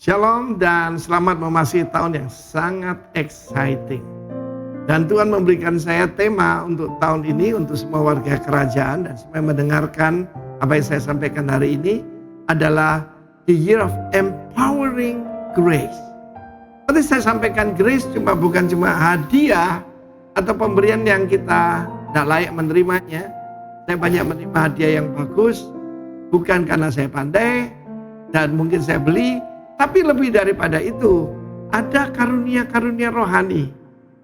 Shalom dan selamat memasuki tahun yang sangat exciting. Dan Tuhan memberikan saya tema untuk tahun ini untuk semua warga kerajaan dan semua yang mendengarkan apa yang saya sampaikan hari ini adalah the year of empowering grace. Seperti saya sampaikan, grace bukan cuma hadiah atau pemberian yang kita tidak layak menerimanya. Saya banyak menerima hadiah yang bagus, bukan karena saya pandai dan mungkin saya beli, tapi lebih daripada itu, ada karunia-karunia rohani.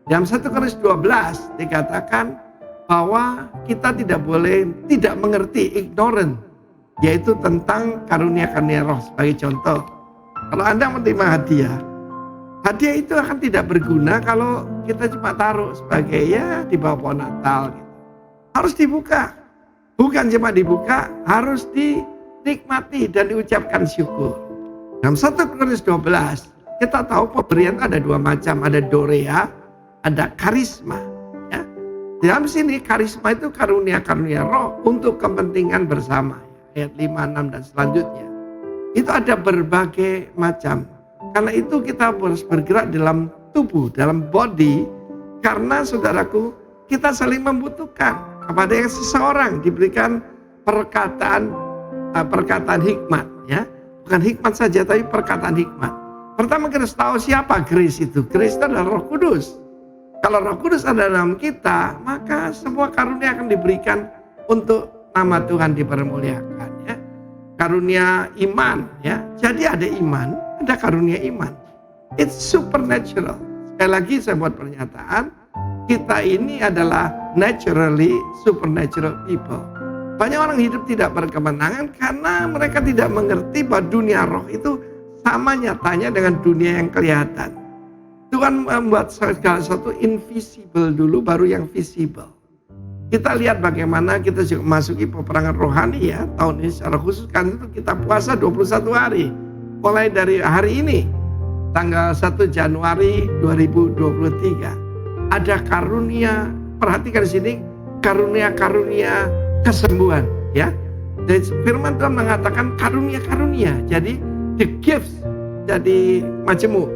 Dalam 1 Korintus 12 dikatakan bahwa kita tidak boleh tidak mengerti, ignorant, yaitu tentang karunia-karunia roh. Sebagai contoh, kalau Anda menerima hadiah itu akan tidak berguna kalau kita cuma taruh sebagai di bawah pohon Natal. Harus dibuka, bukan cuma dibuka, harus dinikmati dan diucapkan syukur. Dalam 1 Korintus 12 kita tahu pemberian ada dua macam, ada dorea, ada karisma. Ya. Dalam sini karisma itu karunia-karunia roh untuk kepentingan bersama. Ayat 5, 6 dan selanjutnya. Itu ada berbagai macam. Karena itu kita harus bergerak dalam tubuh, dalam body. Karena saudaraku, kita saling membutuhkan. Kepada yang seseorang diberikan perkataan hikmat, ya. Bukan hikmat saja, tapi perkataan hikmat. Pertama kita harus tahu siapa grace itu. Grace itu adalah Roh Kudus. Kalau Roh Kudus ada dalam kita, maka semua karunia akan diberikan untuk nama Tuhan dipermuliakan. Ya. Karunia iman, ya. Jadi ada iman, ada karunia iman. It's supernatural. Sekali lagi saya buat pernyataan, kita ini adalah naturally supernatural people. Banyak orang hidup tidak berkemenangan karena mereka tidak mengerti bahwa dunia roh itu sama nyatanya dengan dunia yang kelihatan. Tuhan membuat segala sesuatu invisible dulu, baru yang visible. Kita lihat bagaimana kita juga memasuki peperangan rohani ya. Tahun ini secara khusus kan itu kita puasa 21 hari. Mulai dari hari ini, tanggal 1 Januari 2023. Ada karunia, perhatikan di sini, karunia-karunia kesembuhan, ya. Jadi firman Tuhan mengatakan karunia-karunia. Jadi the gifts jadi majemuk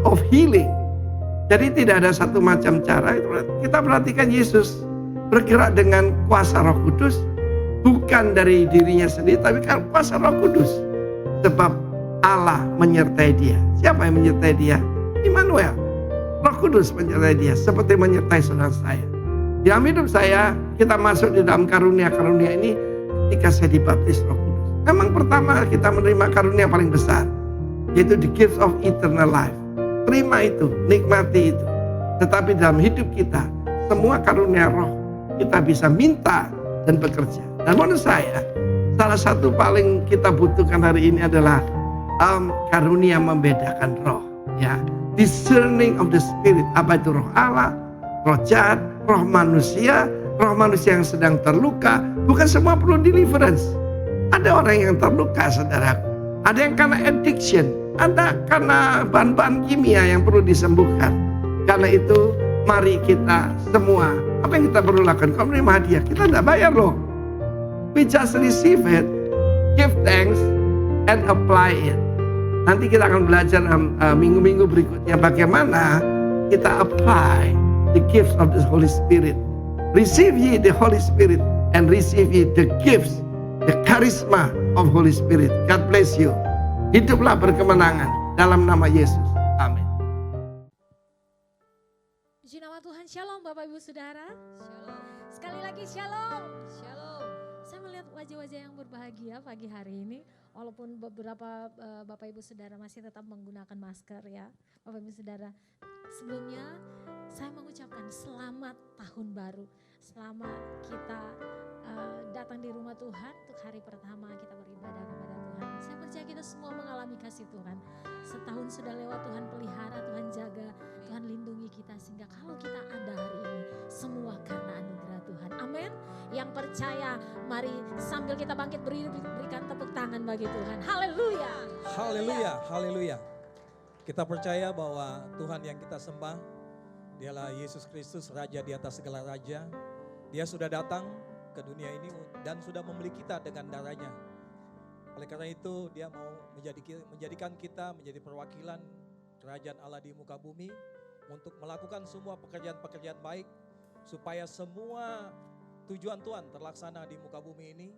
of healing. Jadi tidak ada satu macam cara. Kita perhatikan Yesus bergerak dengan kuasa Roh Kudus, bukan dari dirinya sendiri, tapi kan kuasa Roh Kudus. Sebab Allah menyertai dia. Siapa yang menyertai dia? Immanuel. Roh Kudus menyertai dia, seperti menyertai saudara saya. Dalam hidup saya, kita masuk di dalam karunia-karunia ini ketika saya dibaptis Roh Kudus. Memang pertama kita menerima karunia paling besar, yaitu the gift of eternal life. Terima itu, nikmati itu. Tetapi dalam hidup kita, semua karunia roh kita bisa minta dan bekerja. Dan menurut saya, salah satu paling kita butuhkan hari ini adalah karunia membedakan roh. Ya, discerning of the spirit. Apa itu roh Allah, roh jahat, roh manusia yang sedang terluka. Bukan semua perlu deliverance. Ada orang yang terluka, saudaraku. Ada yang karena addiction, ada karena bahan-bahan kimia yang perlu disembuhkan. Karena itu, mari kita semua, apa yang kita perlu lakukan? Kalau menerima hadiah, kita tidak bayar loh. We just receive it, give thanks, and apply it. Nanti kita akan belajar minggu-minggu berikutnya bagaimana kita apply the gifts of the Holy Spirit. Receive ye the Holy Spirit and receive ye the gifts, the charisma of Holy Spirit. God bless you. Hiduplah berkemenangan dalam nama Yesus. Amin. Puji nama Tuhan. Shalom Bapak Ibu Saudara. Shalom. Sekali lagi shalom. Shalom. Saya melihat wajah-wajah yang berbahagia pagi hari ini. Walaupun beberapa Bapak Ibu Saudara masih tetap menggunakan masker ya. Bapak Ibu Saudara, sebelumnya saya mengucapkan selamat tahun baru. Selama kita datang di rumah Tuhan untuk hari pertama kita beribadah kepada Tuhan. Saya percaya kita semua mengalami kasih Tuhan. Setahun sudah lewat, Tuhan pelihara, Tuhan jaga, Tuhan lindungi kita. Sehingga kalau kita ada hari ini, semua karena anugerah Tuhan. Amin. Yang percaya, mari sambil kita bangkit berikan tepuk tangan bagi Tuhan. Haleluya. Haleluya, haleluya. Kita percaya bahwa Tuhan yang kita sembah, Dialah Yesus Kristus, Raja di atas segala raja. Dia sudah datang ke dunia ini dan sudah membeli kita dengan darahnya. Oleh karena itu dia mau menjadikan kita menjadi perwakilan kerajaan Allah di muka bumi untuk melakukan semua pekerjaan-pekerjaan baik supaya semua tujuan Tuhan terlaksana di muka bumi ini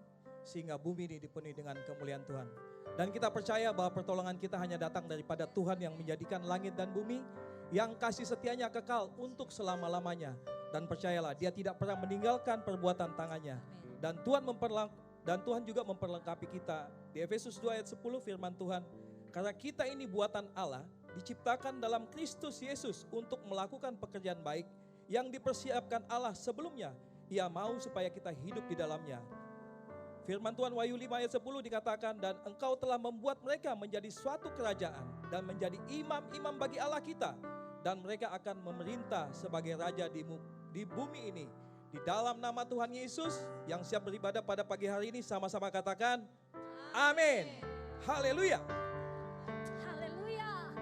sehingga bumi ini dipenuhi dengan kemuliaan Tuhan. Dan kita percaya bahwa pertolongan kita hanya datang daripada Tuhan yang menjadikan langit dan bumi, yang kasih setianya kekal untuk selama-lamanya. Dan percayalah, dia tidak pernah meninggalkan perbuatan tangannya. Dan Tuhan juga memperlengkapi kita. Di Efesus 2 ayat 10 firman Tuhan, karena kita ini buatan Allah, diciptakan dalam Kristus Yesus untuk melakukan pekerjaan baik yang dipersiapkan Allah sebelumnya. Ia mau supaya kita hidup di dalamnya. Firman Tuhan Wahyu 5 ayat 10 dikatakan, dan engkau telah membuat mereka menjadi suatu kerajaan dan menjadi imam-imam bagi Allah kita. Dan mereka akan memerintah sebagai raja di bumi ini. Di dalam nama Tuhan Yesus yang siap beribadah pada pagi hari ini, sama-sama katakan amin. Haleluya. Haleluya.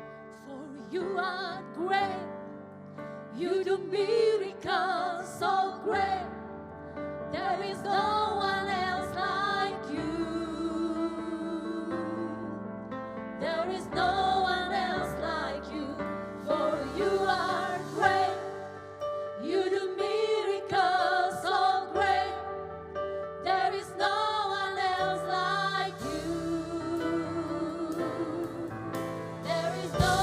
For you are great. You do miracles so great. There is no one else like you. There is no one else like you. For you are great. You do miracles so great. There is no one else like you. There is no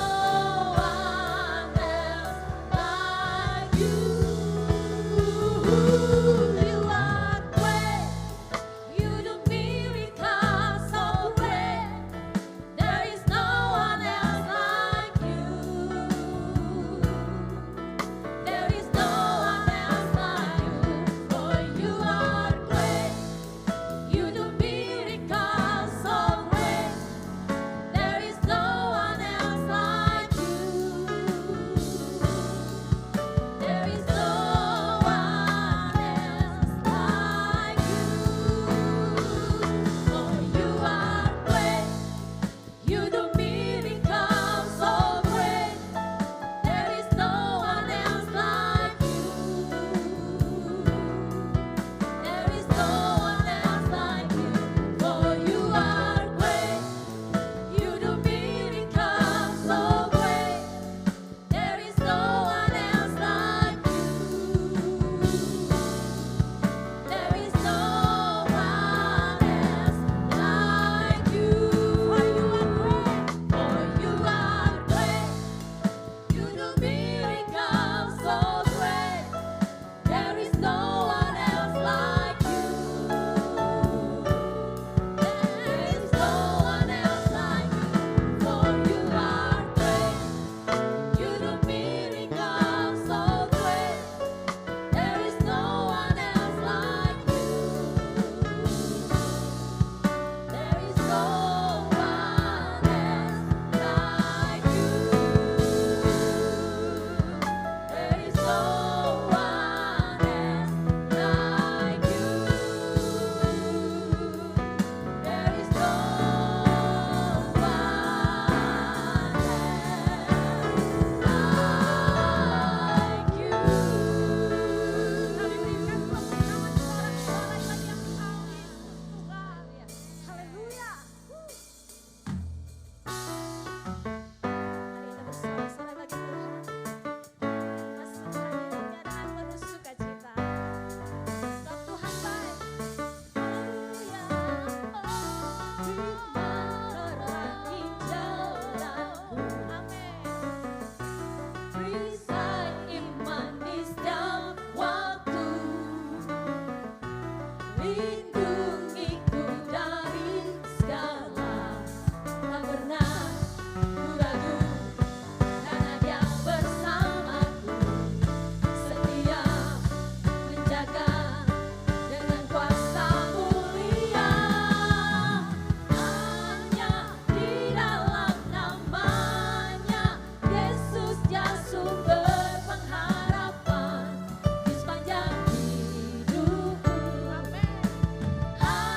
one else like you. You are great. You do miracles so great. There is no one else like you. There is no one else like you. For you are great. You do miracles so great. There is no one else like you. There is no one else like you. For you are great. You do miracles so great. There is no one else like you. There is no one else like you. For you are great. You do miracles so great. There is no one else like you. There is no one else like you. For you are great. For you are great. You do miracles so great. There is no one else like you. There is no one else like you. For you are great. You do miracles so great. There is no one else like you. There is no one else like you. There is no one else like you. There is no lindungiku dari segala, tak pernah ku ragu, karena Dia bersamaku, setia menjaga dengan kuasa mulia. Hanya di dalam namanya Yesus Dia sumber pengharapan di sepanjang hidupku. Hanya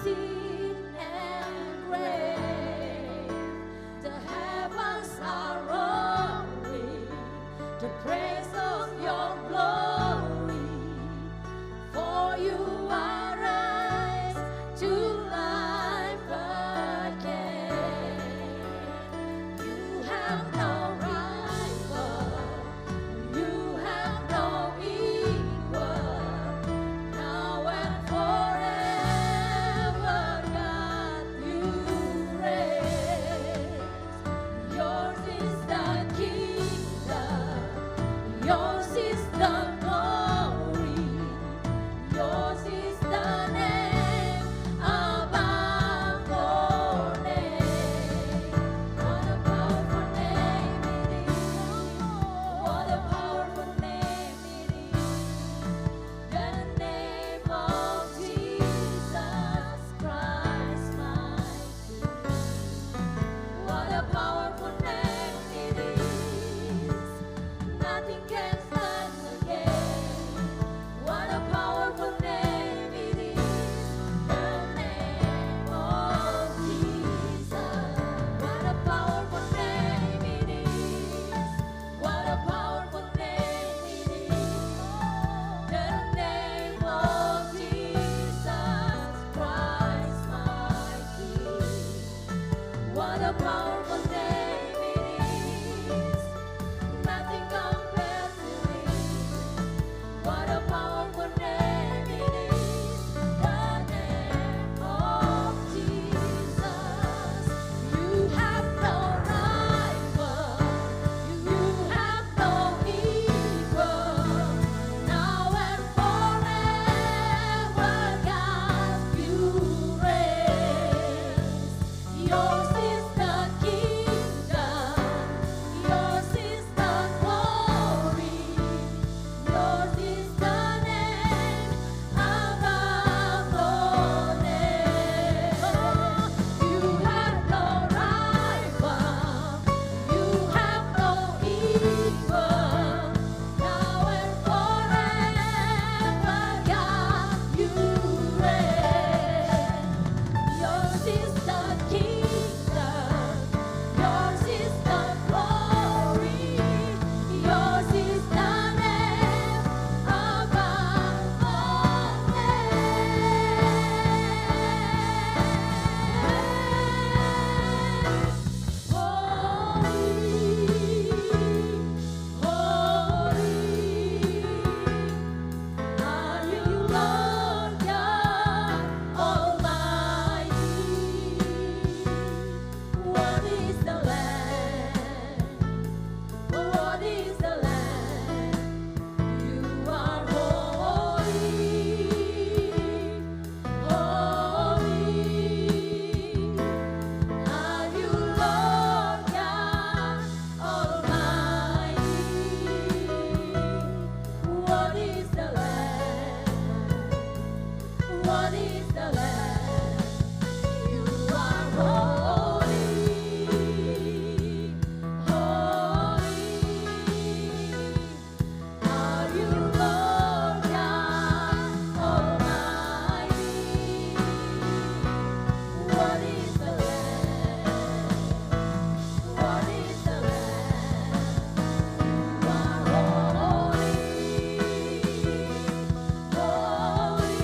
sin and grave. The heavens are roaring the praise of your glory. For you are rise to life again. You have no rival, you have no equal. Now and forever, God, you reign. Yours is the kingdom, yours is the glory, yours is the name above all names. What a powerful name it is! What a powerful name it is! The name of Jesus Christ, my King. What a powerful name it is! Nothing can stand against. What a powerful name it is! The name of Jesus. What a powerful name it is! What a powerful name it is! The name of Jesus Christ, my King. What a powerful name it is! Nothing compares to it. What a powerful name it is! The name of Jesus. You have no rival, you have no equal. Now and forever, God, you reign. Yours is the kingdom, yours is the glory, yours is the name above all names. You have no rival, you have no equal. Now and forever, God, you reign. Yours is the kingdom, yours is the glory, yours is the name above all names. Holy, are you, Lord God Almighty? What is the Lamb? What is the Lamb? You are holy, holy. Are you, Lord God Almighty? What is the Lamb? What is the Lamb? You are holy, holy. Are you, Lord God Almighty? What is the Lamb? What is the Lamb? You are holy, holy.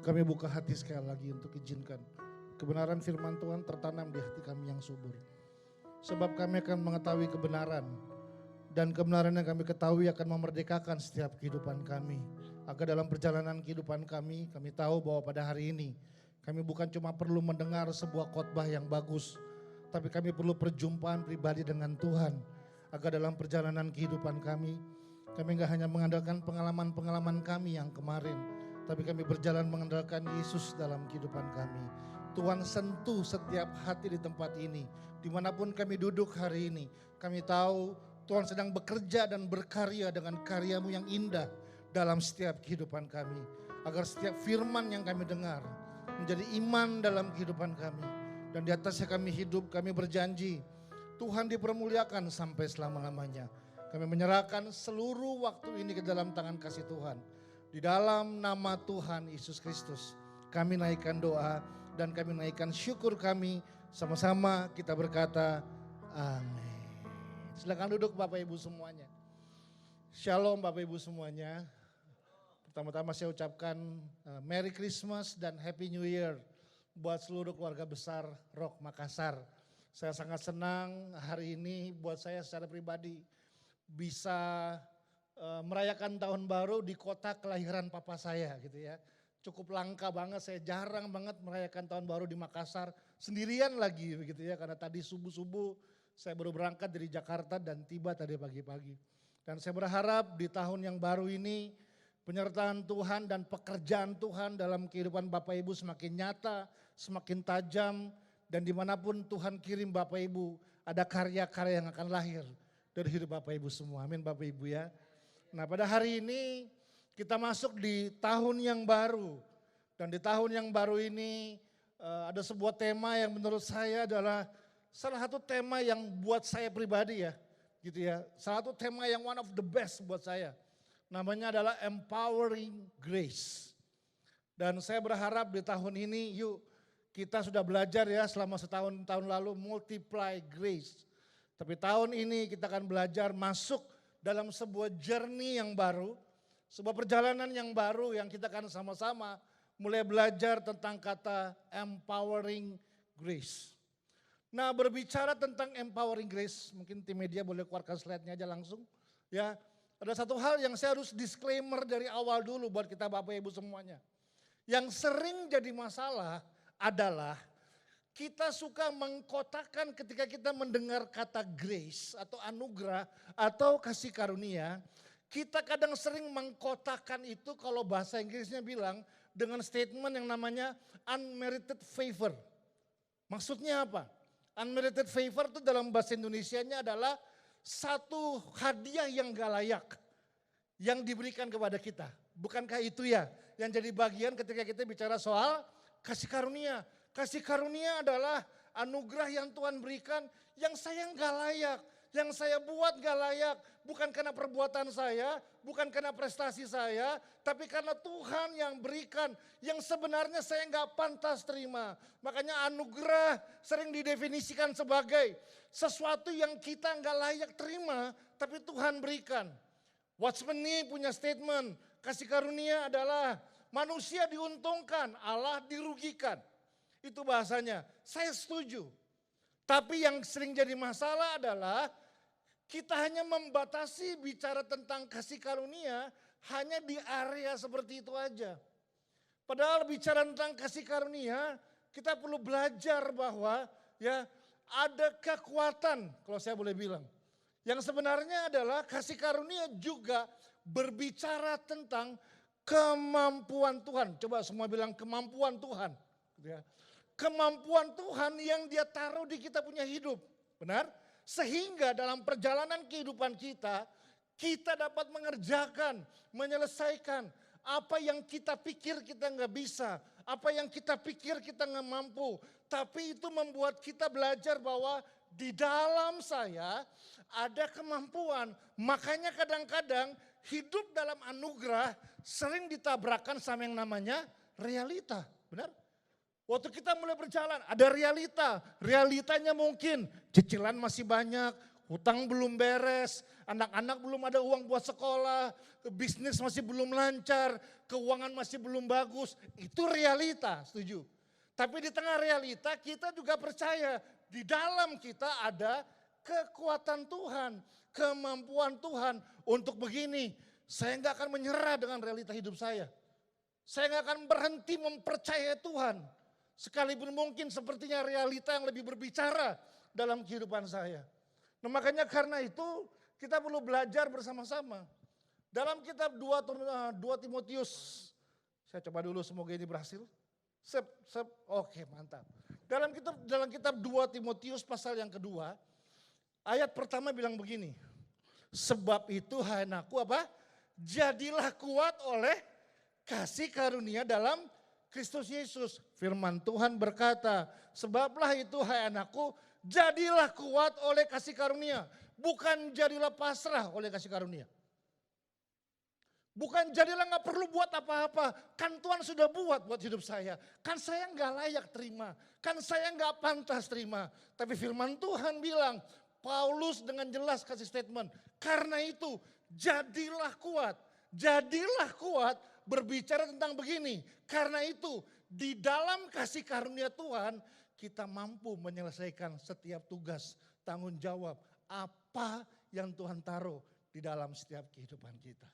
Kami buka hati sekali lagi untuk izinkan kebenaran firman Tuhan tertanam di hati kami yang subur. Sebab kami akan mengetahui kebenaran, dan kebenaran yang kami ketahui akan memerdekakan setiap kehidupan kami. Agar dalam perjalanan kehidupan kami tahu bahwa pada hari ini kami bukan cuma perlu mendengar sebuah khotbah yang bagus, tapi kami perlu perjumpaan pribadi dengan Tuhan. Agar dalam perjalanan kehidupan kami gak hanya mengandalkan pengalaman-pengalaman kami yang kemarin, tapi kami berjalan mengandalkan Yesus dalam kehidupan kami. Tuhan sentuh setiap hati di tempat ini. Dimanapun kami duduk hari ini, kami tahu Tuhan sedang bekerja dan berkarya dengan karya-Mu yang indah dalam setiap kehidupan kami. Agar setiap firman yang kami dengar menjadi iman dalam kehidupan kami. Dan di atasnya kami hidup, kami berjanji Tuhan dipermuliakan sampai selama-lamanya. Kami menyerahkan seluruh waktu ini ke dalam tangan kasih Tuhan. Di dalam nama Tuhan Yesus Kristus kami naikkan doa dan kami naikkan syukur kami. Sama-sama kita berkata amin. Silakan duduk Bapak Ibu semuanya. Shalom Bapak Ibu semuanya. Pertama-tama saya ucapkan Merry Christmas dan Happy New Year buat seluruh keluarga besar Rock Makassar. Saya sangat senang hari ini buat saya secara pribadi bisa merayakan tahun baru di kota kelahiran papa saya gitu ya. Cukup langka banget, saya jarang banget merayakan tahun baru di Makassar sendirian lagi begitu ya. Karena tadi subuh-subuh saya baru berangkat dari Jakarta dan tiba tadi pagi-pagi. Dan saya berharap di tahun yang baru ini penyertaan Tuhan dan pekerjaan Tuhan dalam kehidupan Bapak Ibu semakin nyata, semakin tajam. Dan dimanapun Tuhan kirim Bapak Ibu ada karya-karya yang akan lahir dari hidup Bapak Ibu semua. Amin Bapak Ibu ya. Nah pada hari ini kita masuk di tahun yang baru. Dan di tahun yang baru ini ada sebuah tema yang menurut saya adalah salah satu tema yang buat saya pribadi ya. Gitu ya. Salah satu tema yang one of the best buat saya. Namanya adalah Empowering Grace. Dan saya berharap di tahun ini yuk kita sudah belajar ya selama setahun lalu multiply grace. Tapi tahun ini kita akan belajar masuk dalam sebuah journey yang baru. Sebuah perjalanan yang baru yang kita akan sama-sama mulai belajar tentang kata empowering grace. Nah berbicara tentang empowering grace, mungkin tim media boleh keluarkan slide-nya aja langsung. Ya, ada satu hal yang saya harus disclaimer dari awal dulu buat kita Bapak Ibu semuanya. Yang sering jadi masalah adalah kita suka mengkotakkan ketika kita mendengar kata grace atau anugerah atau kasih karunia. Kita kadang sering mengkotakkan itu kalau bahasa Inggrisnya bilang dengan statement yang namanya unmerited favor. Maksudnya apa? Unmerited favor itu dalam bahasa Indonesianya adalah satu hadiah yang gak layak yang diberikan kepada kita. Bukankah itu ya yang jadi bagian ketika kita bicara soal kasih karunia. Kasih karunia adalah anugerah yang Tuhan berikan yang saya gak layak. Yang saya buat gak layak. Bukan karena perbuatan saya, bukan karena prestasi saya. Tapi karena Tuhan yang berikan. Yang sebenarnya saya gak pantas terima. Makanya anugerah sering didefinisikan sebagai sesuatu yang kita gak layak terima. Tapi Tuhan berikan. Watchman Nee punya statement. Kasih karunia adalah manusia diuntungkan, Allah dirugikan. Itu bahasanya, saya setuju. Tapi yang sering jadi masalah adalah kita hanya membatasi bicara tentang kasih karunia hanya di area seperti itu aja. Padahal bicara tentang kasih karunia, kita perlu belajar bahwa ya ada kekuatan kalau saya boleh bilang. Yang sebenarnya adalah kasih karunia juga berbicara tentang kemampuan Tuhan. Coba semua bilang kemampuan Tuhan. Kemampuan Tuhan yang dia taruh di kita punya hidup. Benar? Sehingga dalam perjalanan kehidupan kita, kita dapat mengerjakan, menyelesaikan apa yang kita pikir kita nggak bisa. Apa yang kita pikir kita nggak mampu. Tapi itu membuat kita belajar bahwa di dalam saya ada kemampuan. Makanya kadang-kadang hidup dalam anugerah sering ditabrakkan sama yang namanya realita. Benar? Waktu kita mulai berjalan ada realita. Realitanya mungkin cicilan masih banyak, hutang belum beres, anak-anak belum ada uang buat sekolah, bisnis masih belum lancar, keuangan masih belum bagus. Itu realita, setuju? Tapi di tengah realita kita juga percaya di dalam kita ada kekuatan Tuhan, kemampuan Tuhan untuk begini. Saya nggak akan menyerah dengan realita hidup saya. Saya nggak akan berhenti mempercayai Tuhan. Sekalipun mungkin sepertinya realita yang lebih berbicara dalam kehidupan saya. Nah makanya karena itu kita perlu belajar bersama-sama. Dalam kitab 2 Timotius, saya coba dulu semoga ini berhasil. Oke mantap. Dalam kitab 2 Timotius pasal yang kedua, ayat pertama bilang begini. Sebab itu hai anakku apa? Jadilah kuat oleh kasih karunia dalam Kristus Yesus. Firman Tuhan berkata, sebablah itu hai anakku, jadilah kuat oleh kasih karunia. Bukan jadilah pasrah oleh kasih karunia. Bukan jadilah gak perlu buat apa-apa. Kan Tuhan sudah buat hidup saya. Kan saya gak layak terima. Kan saya gak pantas terima. Tapi firman Tuhan bilang, Paulus dengan jelas kasih statement. Karena itu jadilah kuat. Jadilah kuat berbicara tentang begini. Karena itu di dalam kasih karunia Tuhan kita mampu menyelesaikan setiap tugas, tanggung jawab. Apa yang Tuhan taruh di dalam setiap kehidupan kita.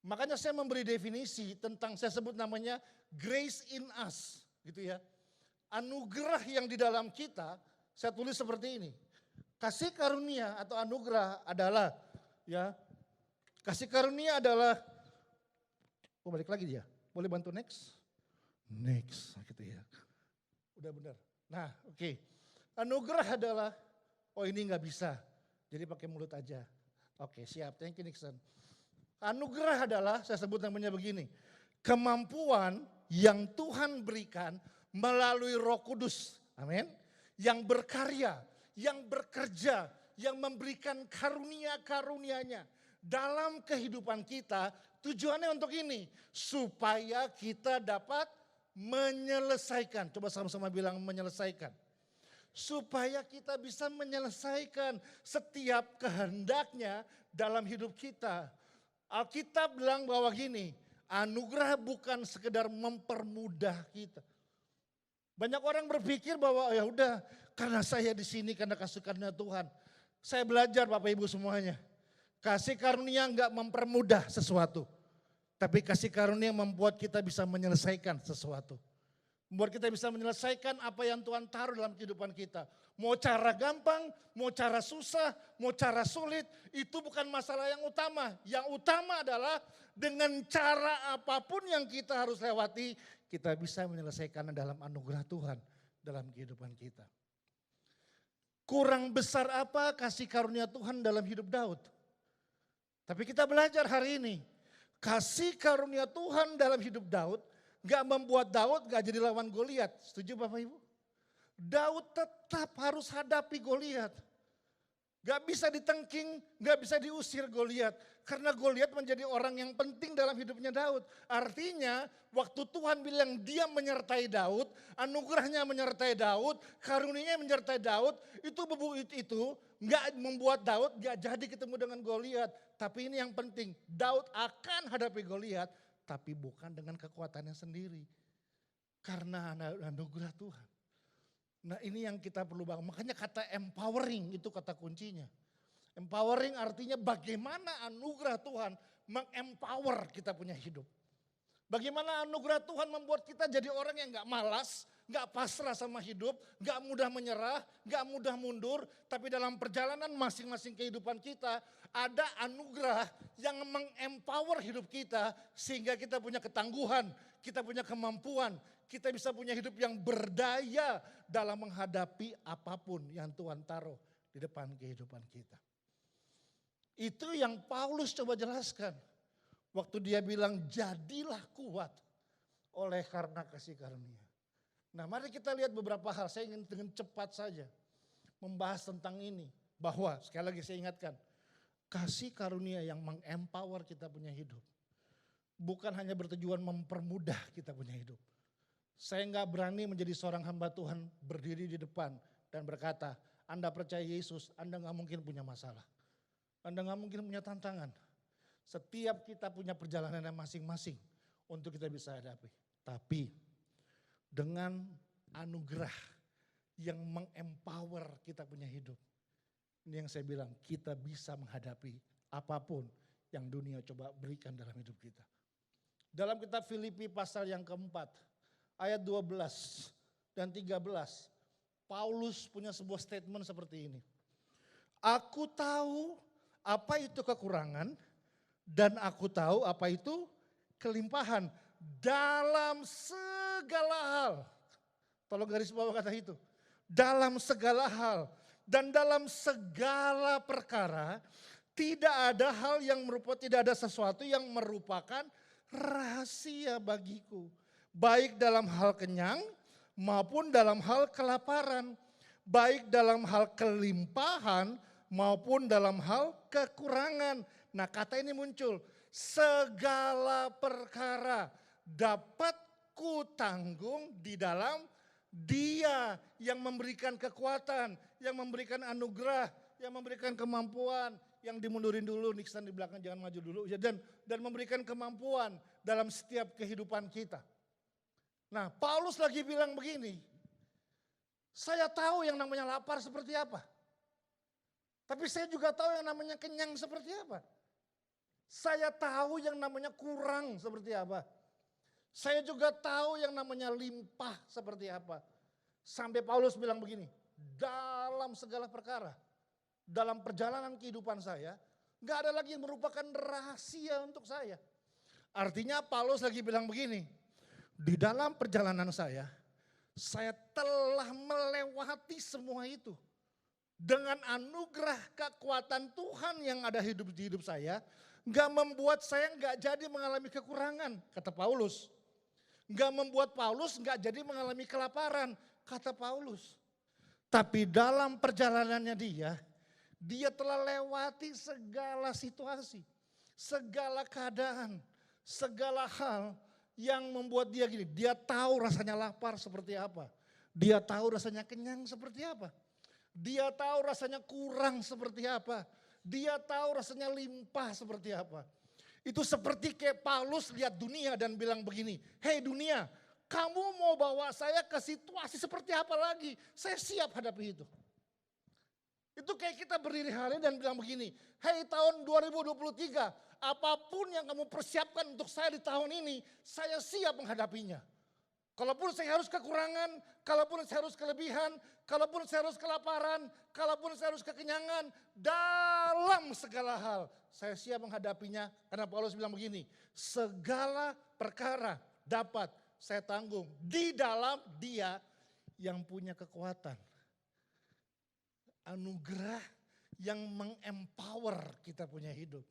Makanya saya memberi definisi tentang saya sebut namanya grace in us. Gitu ya. Anugerah yang di dalam kita saya tulis seperti ini. Kasih karunia atau anugerah adalah ya. Kasih karunia adalah balik lagi dia. Boleh bantu next? Next gitu ya. Udah benar. Nah, oke. Anugerah adalah ini nggak bisa. Jadi pakai mulut aja. Oke, siap. Thank you Nixon. Anugerah adalah saya sebut namanya begini. Kemampuan yang Tuhan berikan melalui Roh Kudus. Amin. Yang berkarya, yang bekerja, yang memberikan karunia-karunia-Nya dalam kehidupan kita. Tujuannya untuk ini, supaya kita dapat menyelesaikan. Coba sama-sama bilang menyelesaikan. Supaya kita bisa menyelesaikan setiap kehendaknya dalam hidup kita. Alkitab bilang bahwa gini, anugerah bukan sekedar mempermudah kita. Banyak orang berpikir bahwa ya udah karena saya di sini karena kasih karunia Tuhan. Saya belajar Bapak Ibu semuanya. Kasih karunia enggak mempermudah sesuatu. Tapi kasih karunia membuat kita bisa menyelesaikan sesuatu. Membuat kita bisa menyelesaikan apa yang Tuhan taruh dalam kehidupan kita. Mau cara gampang, mau cara susah, mau cara sulit, itu bukan masalah yang utama. Yang utama adalah dengan cara apapun yang kita harus lewati, kita bisa menyelesaikannya dalam anugerah Tuhan dalam kehidupan kita. Kurang besar apa kasih karunia Tuhan dalam hidup Daud? Tapi kita belajar hari ini, kasih karunia Tuhan dalam hidup Daud gak membuat Daud gak jadi lawan Goliat. Setuju Bapak Ibu? Daud tetap harus hadapi Goliat. Gak bisa ditengking, gak bisa diusir Goliat. Karena Goliat menjadi orang yang penting dalam hidupnya Daud. Artinya waktu Tuhan bilang dia menyertai Daud, anugerahnya menyertai Daud, karunia menyertai Daud, itu gak membuat Daud gak jadi ketemu dengan Goliat. Tapi ini yang penting, Daud akan hadapi Goliat, tapi bukan dengan kekuatannya sendiri. Karena anugerah Tuhan. Nah ini yang kita perlu bangun. Makanya kata empowering itu kata kuncinya. Empowering artinya bagaimana anugerah Tuhan mengempower kita punya hidup. Bagaimana anugerah Tuhan membuat kita jadi orang yang gak malas, gak pasrah sama hidup, gak mudah menyerah, gak mudah mundur. Tapi dalam perjalanan masing-masing kehidupan kita ada anugerah yang mengempower hidup kita. Sehingga kita punya ketangguhan, kita punya kemampuan, kita bisa punya hidup yang berdaya dalam menghadapi apapun yang Tuhan taruh di depan kehidupan kita. Itu yang Paulus coba jelaskan. Waktu dia bilang jadilah kuat oleh karena kasih karunia. Nah mari kita lihat beberapa hal, saya ingin dengan cepat saja membahas tentang ini. Bahwa sekali lagi saya ingatkan, kasih karunia yang mengempower kita punya hidup. Bukan hanya bertujuan mempermudah kita punya hidup. Saya nggak berani menjadi seorang hamba Tuhan berdiri di depan dan berkata, Anda percaya Yesus, Anda nggak mungkin punya masalah. Anda nggak mungkin punya tantangan. Setiap kita punya perjalanan yang masing-masing untuk kita bisa hadapi. Tapi dengan anugerah yang mengempower kita punya hidup. Ini yang saya bilang, kita bisa menghadapi apapun yang dunia coba berikan dalam hidup kita. Dalam kitab Filipi pasal yang keempat, ayat 12 dan 13, Paulus punya sebuah statement seperti ini. Aku tahu apa itu kekurangan dan aku tahu apa itu kelimpahan dalam segala hal. Tolong garis bawah kata itu. Dalam segala hal dan dalam segala perkara tidak ada hal yang tidak ada sesuatu yang merupakan rahasia bagiku. Baik dalam hal kenyang maupun dalam hal kelaparan. Baik dalam hal kelimpahan maupun dalam hal kekurangan. Nah, kata ini muncul, segala perkara dapat kutanggung di dalam Dia yang memberikan kekuatan, yang memberikan anugerah, yang memberikan kemampuan, yang dimundurin dulu, Nixon di belakang jangan maju dulu, dan memberikan kemampuan dalam setiap kehidupan kita. Nah, Paulus lagi bilang begini, saya tahu yang namanya lapar seperti apa. Tapi saya juga tahu yang namanya kenyang seperti apa. Saya tahu yang namanya kurang seperti apa. Saya juga tahu yang namanya limpah seperti apa. Sampai Paulus bilang begini, dalam segala perkara, dalam perjalanan kehidupan saya, gak ada lagi yang merupakan rahasia untuk saya. Artinya Paulus lagi bilang begini, di dalam perjalanan saya telah melewati semua itu. Dengan anugerah kekuatan Tuhan yang ada di hidup saya, gak membuat saya gak jadi mengalami kekurangan, kata Paulus. Gak membuat Paulus gak jadi mengalami kelaparan, kata Paulus. Tapi dalam perjalanannya dia telah lewati segala situasi, segala keadaan, segala hal yang membuat dia gini. Dia tahu rasanya lapar seperti apa. Dia tahu rasanya kenyang seperti apa. Dia tahu rasanya kurang seperti apa. Dia tahu rasanya limpah seperti apa. Itu seperti kayak Paulus lihat dunia dan bilang begini, hei dunia, kamu mau bawa saya ke situasi seperti apa lagi? Saya siap hadapi itu. Itu kayak kita berdiri hari ini dan bilang begini, hei tahun 2023, apapun yang kamu persiapkan untuk saya di tahun ini, saya siap menghadapinya. Kalaupun saya harus kekurangan, kalaupun saya harus kelebihan, kalaupun saya harus kelaparan, kalaupun saya harus kekenyangan, dalam segala hal saya siap menghadapinya. Karena Paulus bilang begini, segala perkara dapat saya tanggung di dalam Dia yang punya kekuatan. Anugerah yang mengempower kita punya hidup.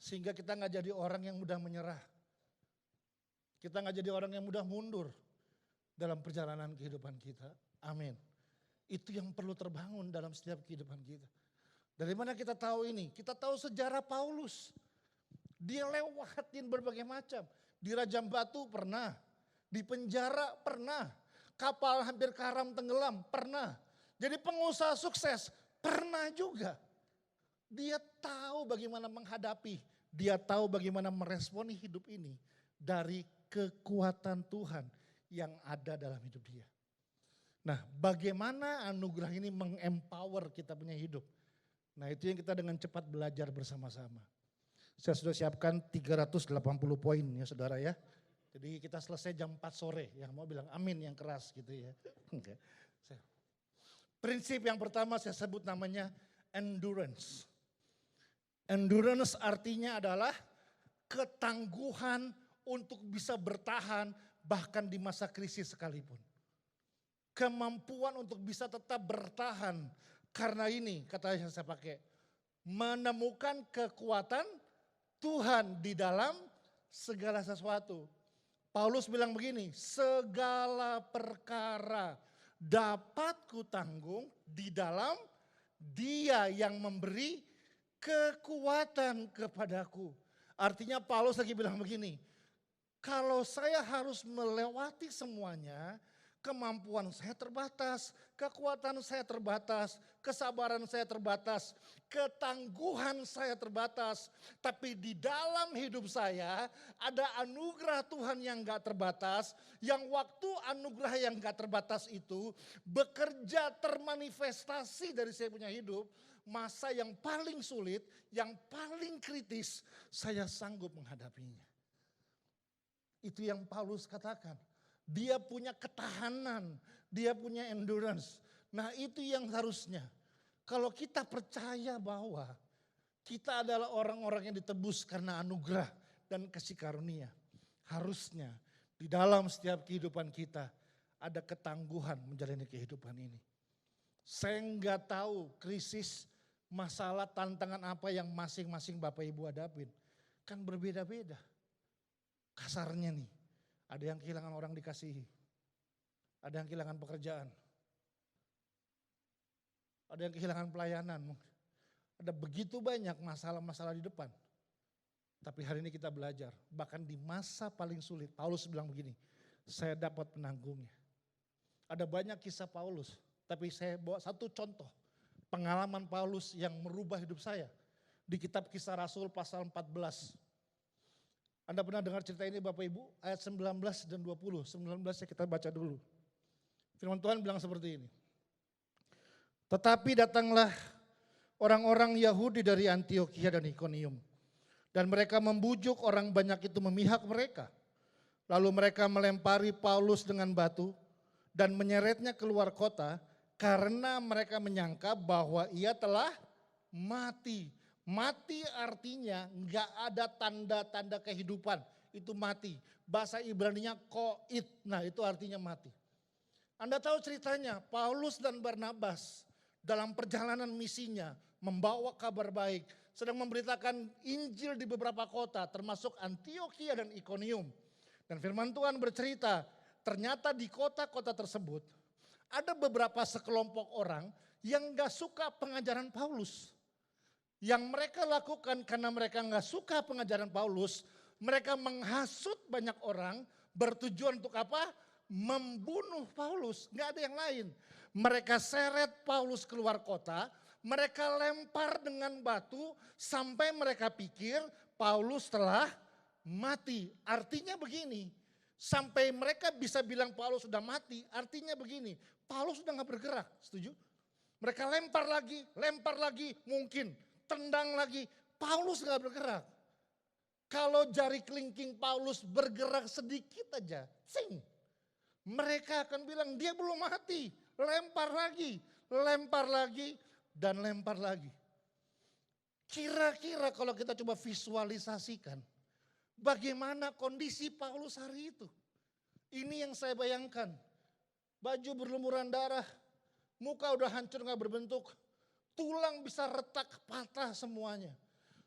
Sehingga kita gak jadi orang yang mudah menyerah. Kita gak jadi orang yang mudah mundur dalam perjalanan kehidupan kita. Amin. Itu yang perlu terbangun dalam setiap kehidupan kita. Dari mana kita tahu ini? Kita tahu sejarah Paulus. Dia lewatin berbagai macam. Di Rajam Batu pernah. Di penjara pernah. Kapal hampir karam tenggelam pernah. Jadi pengusaha sukses pernah juga. Dia tahu bagaimana menghadapi. Dia tahu bagaimana meresponi hidup ini. Dari kekuatan Tuhan yang ada dalam hidup dia. Nah, bagaimana anugerah ini mengempower kita punya hidup? Nah, itu yang kita dengan cepat belajar bersama-sama. Saya sudah siapkan 380 poin ya saudara ya. Jadi kita selesai jam 4 sore. Yang mau bilang amin yang keras gitu ya. Prinsip yang pertama saya sebut namanya endurance. Endurance artinya adalah ketangguhan untuk bisa bertahan bahkan di masa krisis sekalipun. Kemampuan untuk bisa tetap bertahan. Karena ini kata yang saya pakai. Menemukan kekuatan Tuhan di dalam segala sesuatu. Paulus bilang begini, segala perkara dapat kutanggung di dalam Dia yang memberi kekuatan kepadaku. Artinya Paulus lagi bilang begini, kalau saya harus melewati semuanya, Kemampuan saya terbatas, kekuatan saya terbatas, kesabaran saya terbatas, ketangguhan saya terbatas. Tapi di dalam hidup saya ada anugerah Tuhan yang gak terbatas, yang waktu anugerah yang gak terbatas itu bekerja termanifestasi dari saya punya hidup. Masa yang paling sulit, yang paling kritis, saya sanggup menghadapinya. Itu yang Paulus katakan. Dia punya ketahanan, dia punya endurance. Nah itu yang harusnya. Kalau kita percaya bahwa kita adalah orang-orang yang ditebus karena anugerah dan kasih karunia. Harusnya di dalam setiap kehidupan kita ada ketangguhan menjalani kehidupan ini. Saya nggak tahu krisis, masalah, tantangan apa yang masing-masing Bapak Ibu hadapin. Kan berbeda-beda. Kasarnya nih. Ada yang kehilangan orang dikasihi. Ada yang kehilangan pekerjaan. Ada yang kehilangan pelayanan. Ada begitu banyak masalah-masalah di depan. Tapi hari ini kita belajar. Bahkan di masa paling sulit. Paulus bilang begini. Saya dapat penanggungnya. Ada banyak kisah Paulus. Tapi saya bawa satu contoh. Pengalaman Paulus yang merubah hidup saya. Di kitab Kisah Rasul pasal 14. Anda pernah dengar cerita ini Bapak Ibu? Ayat 19 dan 20. 19 kita baca dulu. Firman Tuhan bilang seperti ini. Tetapi datanglah orang-orang Yahudi dari Antiokhia dan Ikonium. Dan mereka membujuk orang banyak itu memihak mereka. Lalu mereka melempari Paulus dengan batu dan menyeretnya keluar kota karena mereka menyangka bahwa ia telah mati. Mati artinya nggak ada tanda-tanda kehidupan, itu mati. Bahasa Ibraninya koit, nah itu artinya mati. Anda tahu ceritanya, Paulus dan Barnabas dalam perjalanan misinya membawa kabar baik, sedang memberitakan Injil di beberapa kota termasuk Antiokhia dan Ikonium. Dan firman Tuhan bercerita, ternyata di kota-kota tersebut ada beberapa sekelompok orang yang gak suka pengajaran Paulus. Yang mereka lakukan karena mereka gak suka pengajaran Paulus, mereka menghasut banyak orang bertujuan untuk apa? Membunuh Paulus, gak ada yang lain. Mereka seret Paulus keluar kota, mereka lempar dengan batu sampai mereka pikir Paulus telah mati. Artinya begini, sampai mereka bisa bilang Paulus sudah mati, artinya begini, Paulus sudah gak bergerak, setuju? Mereka lempar lagi, mungkin tendang lagi, Paulus gak bergerak. Kalau jari kelingking Paulus bergerak sedikit aja, sing. Mereka akan bilang dia belum mati, lempar lagi, dan lempar lagi. Kira-kira kalau kita coba visualisasikan, bagaimana kondisi Paulus hari itu? Ini yang saya bayangkan, baju berlumuran darah, muka udah hancur gak berbentuk, tulang bisa retak, patah semuanya.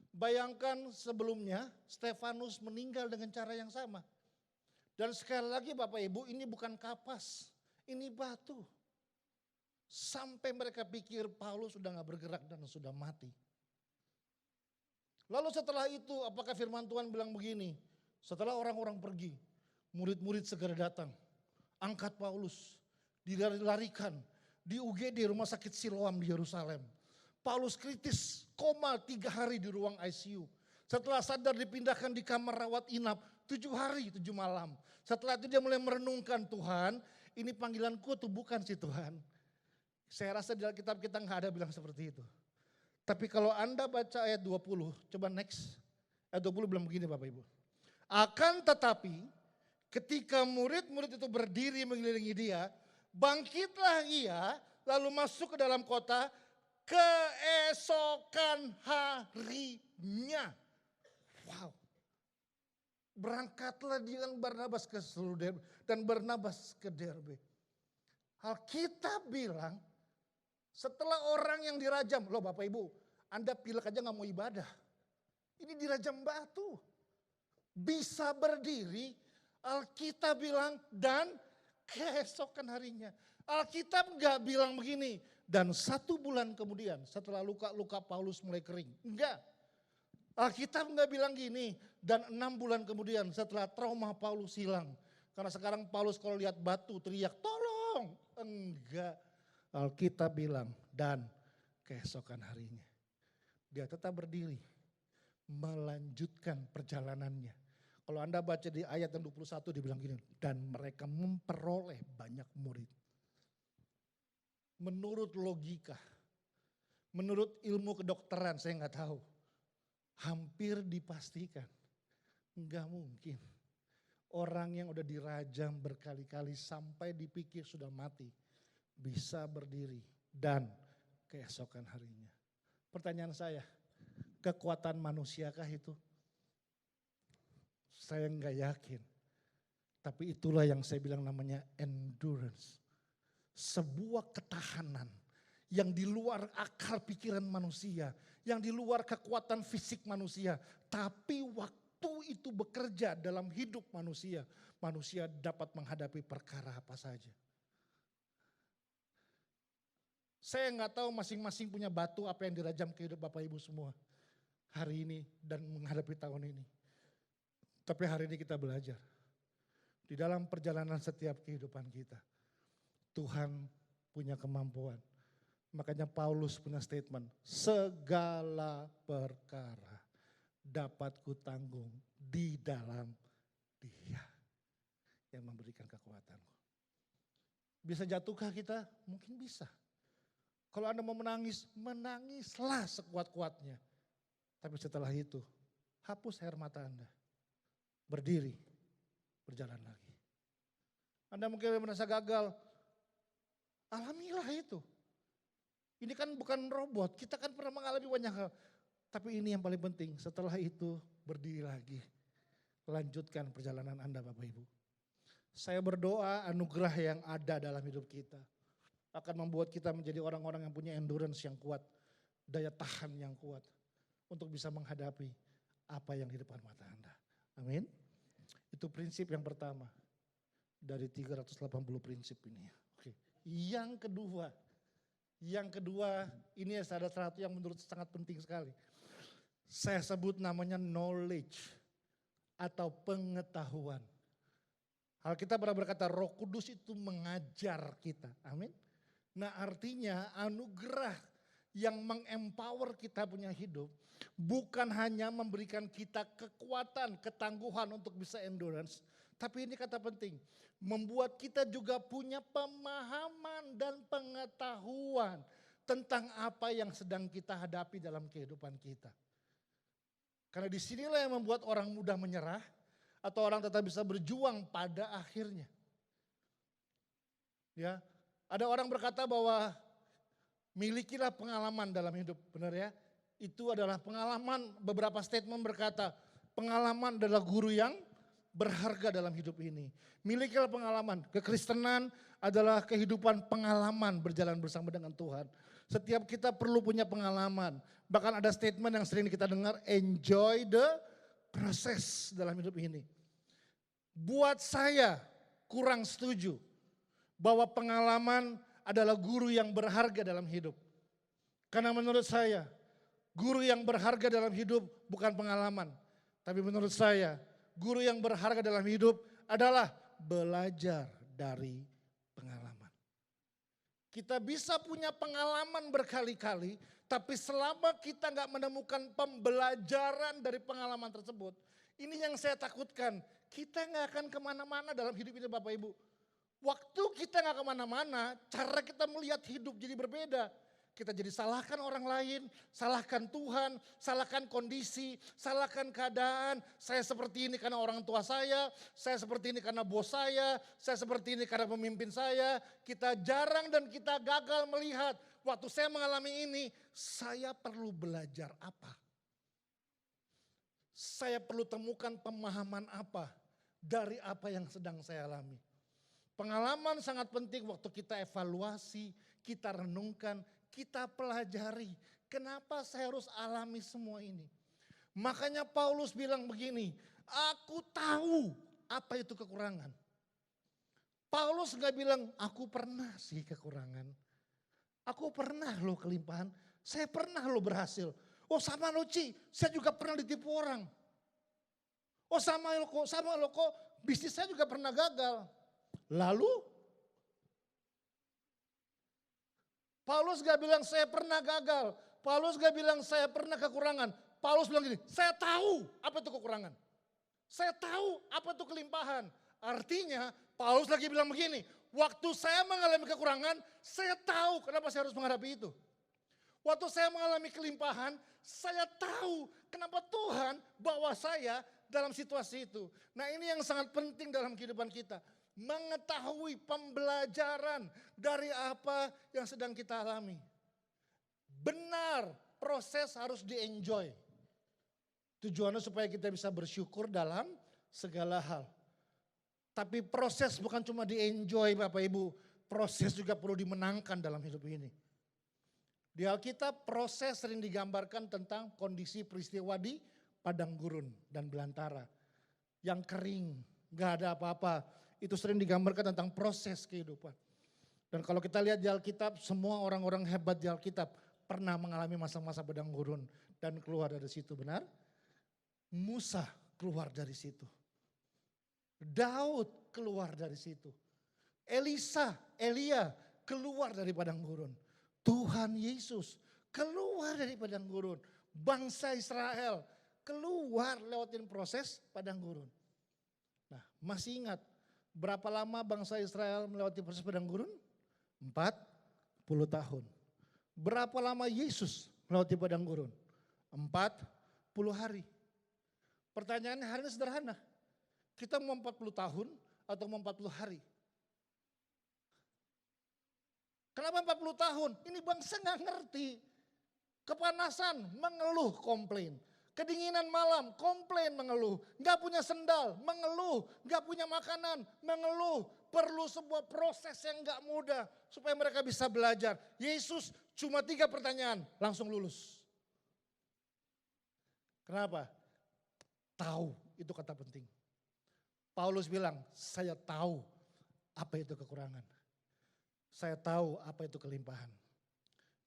Bayangkan sebelumnya Stefanus meninggal dengan cara yang sama. Dan sekali lagi Bapak Ibu, ini bukan kapas, ini batu. Sampai mereka pikir Paulus sudah gak bergerak dan sudah mati. Lalu setelah itu apakah firman Tuhan bilang begini, setelah orang-orang pergi, murid-murid segera datang, angkat Paulus, dilarikan di UGD Rumah Sakit Siloam di Yerusalem. Paulus kritis, koma 3 hari di ruang ICU. Setelah sadar dipindahkan di kamar rawat inap 7 hari 7 malam. Setelah itu dia mulai merenungkan, Tuhan ini panggilanku tuh bukan sih Tuhan. Saya rasa di Alkitab kita nggak ada bilang seperti itu. Tapi kalau Anda baca ayat 20, coba next. Ayat 20 bilang begini Bapak Ibu. Akan tetapi ketika murid-murid itu berdiri mengelilingi dia, bangkitlah ia lalu masuk ke dalam kota keesokan harinya. Wow. Berangkatlah dia dengan Barnabas ke seluruh Derbe dan Barnabas ke Derbe. Alkitab bilang setelah orang yang dirajam, loh Bapak Ibu, Anda pilek aja gak mau ibadah. Ini dirajam batu. Bisa berdiri, Alkitab bilang dan keesokan harinya. Alkitab gak bilang begini, dan 1 bulan kemudian setelah luka-luka Paulus mulai kering. Enggak. Alkitab gak bilang gini, dan 6 bulan kemudian setelah trauma Paulus hilang. Karena sekarang Paulus kalau lihat batu teriak, tolong. dong. Enggak. Alkitab bilang, dan keesokan harinya. Dia tetap berdiri, melanjutkan perjalanannya. Kalau Anda baca di ayat yang 21 dibilang gini, dan mereka memperoleh banyak murid. Menurut logika, menurut ilmu kedokteran saya nggak tahu. Hampir dipastikan, nggak mungkin. Orang yang udah dirajam berkali-kali sampai dipikir sudah mati, bisa berdiri dan keesokan harinya. Pertanyaan saya, kekuatan manusiakah itu? Saya nggak yakin. Tapi itulah yang saya bilang namanya endurance. Sebuah ketahanan yang di luar akal pikiran manusia, yang di luar kekuatan fisik manusia. Tapi waktu itu bekerja dalam hidup manusia, manusia dapat menghadapi perkara apa saja. Saya nggak tahu masing-masing punya batu apa yang dirajam ke hidup Bapak Ibu semua hari ini dan menghadapi tahun ini. Tapi hari ini kita belajar. Di dalam perjalanan setiap kehidupan kita, Tuhan punya kemampuan. Makanya Paulus punya statement, segala perkara dapat kutanggung di dalam Dia yang memberikan kekuatanku. Bisa jatuhkah kita? Mungkin bisa. Kalau Anda mau menangis, menangislah sekuat-kuatnya. Tapi setelah itu, hapus air mata Anda. Berdiri, berjalan lagi. Anda mungkin merasa gagal, alamilah itu. Ini kan bukan robot, kita kan pernah mengalami banyak hal. Tapi ini yang paling penting, setelah itu berdiri lagi. Lanjutkan perjalanan Anda Bapak Ibu. Saya berdoa anugerah yang ada dalam hidup kita akan membuat kita menjadi orang-orang yang punya endurance yang kuat, daya tahan yang kuat untuk bisa menghadapi apa yang di depan mata Anda. Amin. Itu prinsip yang pertama dari 380 prinsip ini. Oke. Yang kedua ini ada satu yang menurut sangat penting sekali. Saya sebut namanya knowledge atau pengetahuan. Alkitab pernah berkata Roh Kudus itu mengajar kita. Amin. Nah artinya anugerah yang mengempower kita punya hidup bukan hanya memberikan kita kekuatan, ketangguhan untuk bisa endurance. Tapi ini kata penting, membuat kita juga punya pemahaman dan pengetahuan tentang apa yang sedang kita hadapi dalam kehidupan kita. Karena disinilah yang membuat orang mudah menyerah atau orang tetap bisa berjuang pada akhirnya. Ya, ada orang berkata bahwa milikilah pengalaman dalam hidup, benar ya? Itu adalah pengalaman, beberapa statement berkata, pengalaman adalah guru yang berharga dalam hidup ini. Milikilah pengalaman, kekristenan adalah kehidupan pengalaman berjalan bersama dengan Tuhan. Setiap kita perlu punya pengalaman. Bahkan ada statement yang sering kita dengar, enjoy the process dalam hidup ini. Buat saya kurang setuju bahwa pengalaman adalah guru yang berharga dalam hidup. Karena menurut saya, guru yang berharga dalam hidup bukan pengalaman. Tapi menurut saya, guru yang berharga dalam hidup adalah belajar dari pengalaman. Kita bisa punya pengalaman berkali-kali, tapi selama kita nggak menemukan pembelajaran dari pengalaman tersebut, ini yang saya takutkan. Kita nggak akan kemana-mana dalam hidup ini Bapak Ibu. Waktu kita nggak kemana-mana, cara kita melihat hidup jadi berbeda. Kita jadi salahkan orang lain, salahkan Tuhan, salahkan kondisi, salahkan keadaan. Saya seperti ini karena orang tua saya seperti ini karena bos saya seperti ini karena pemimpin saya. Kita jarang dan kita gagal melihat, waktu saya mengalami ini, saya perlu belajar apa? Saya perlu temukan pemahaman apa dari apa yang sedang saya alami. Pengalaman sangat penting waktu kita evaluasi, kita renungkan, kita pelajari. Kenapa saya harus alami semua ini? Makanya Paulus bilang begini, aku tahu apa itu kekurangan. Paulus gak bilang, aku pernah sih kekurangan. Aku pernah loh kelimpahan, saya pernah loh berhasil. Oh sama lo Ci, saya juga pernah ditipu orang. Oh sama lo kok, bisnis saya juga pernah gagal. Lalu Paulus gak bilang saya pernah gagal. Paulus gak bilang saya pernah kekurangan. Paulus bilang gini, saya tahu apa itu kekurangan. Saya tahu apa itu kelimpahan. Artinya Paulus lagi bilang begini, waktu saya mengalami kekurangan, saya tahu kenapa saya harus menghadapi itu. Waktu saya mengalami kelimpahan, saya tahu kenapa Tuhan bawa saya dalam situasi itu. Nah ini yang sangat penting dalam kehidupan kita. Mengetahui pembelajaran dari apa yang sedang kita alami. Benar, proses harus di-enjoy. Tujuannya supaya kita bisa bersyukur dalam segala hal. Tapi proses bukan cuma di-enjoy Bapak Ibu. Proses juga perlu dimenangkan dalam hidup ini. Di Alkitab proses sering digambarkan tentang kondisi peristiwa di padang gurun dan belantara. Yang kering, gak ada apa-apa. Itu sering digambarkan tentang proses kehidupan. Dan kalau kita lihat di Alkitab, semua orang-orang hebat di Alkitab pernah mengalami masa-masa padang gurun dan keluar dari situ, benar? Musa keluar dari situ. Daud keluar dari situ. Elia keluar dari padang gurun. Tuhan Yesus keluar dari padang gurun. Bangsa Israel keluar lewatin proses padang gurun. Nah, masih ingat berapa lama bangsa Israel melewati proses padang gurun? 40 tahun. Berapa lama Yesus melewati padang gurun? 40 hari. Pertanyaannya hari ini sederhana. Kita mau 40 tahun atau mau 40 hari? Kenapa 40 tahun? Ini bangsa nggak ngerti. Kepanasan, mengeluh, komplain. Kedinginan malam, komplain, mengeluh. Nggak punya sendal, mengeluh. Nggak punya makanan, mengeluh. Perlu sebuah proses yang nggak mudah supaya mereka bisa belajar. Yesus cuma 3 pertanyaan, langsung lulus. Kenapa? Tahu, itu kata penting. Paulus bilang, saya tahu apa itu kekurangan. Saya tahu apa itu kelimpahan.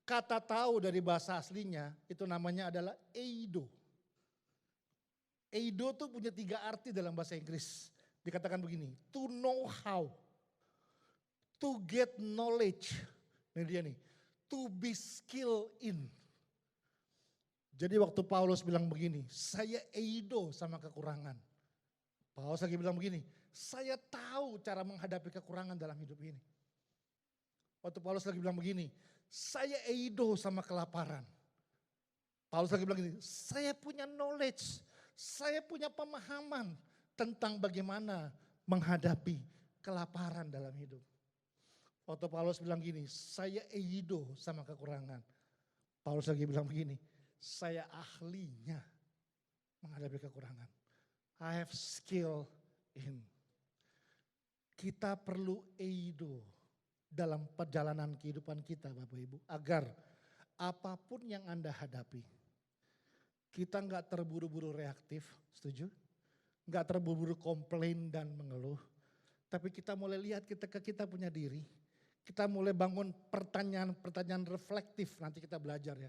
Kata tahu dari bahasa aslinya itu namanya adalah eido. Eido tuh punya 3 arti dalam bahasa Inggris. Dikatakan begini, to know how, to get knowledge, ini dia nih, to be skilled in. Jadi waktu Paulus bilang begini, saya eido sama kekurangan. Paulus lagi bilang begini, saya tahu cara menghadapi kekurangan dalam hidup ini. Waktu Paulus lagi bilang begini, saya eido sama kelaparan. Paulus lagi bilang begini, saya punya knowledge, saya punya pemahaman tentang bagaimana menghadapi kelaparan dalam hidup. Waktu Paulus bilang gini, saya eido sama kekurangan. Paulus lagi bilang begini, saya ahlinya menghadapi kekurangan. I have skill in. Kita perlu eido dalam perjalanan kehidupan kita Bapak Ibu. Agar apapun yang Anda hadapi, kita nggak terburu-buru reaktif, setuju? Nggak terburu-buru komplain dan mengeluh. Tapi kita mulai lihat kita punya diri. Kita mulai bangun pertanyaan-pertanyaan reflektif, nanti kita belajar ya.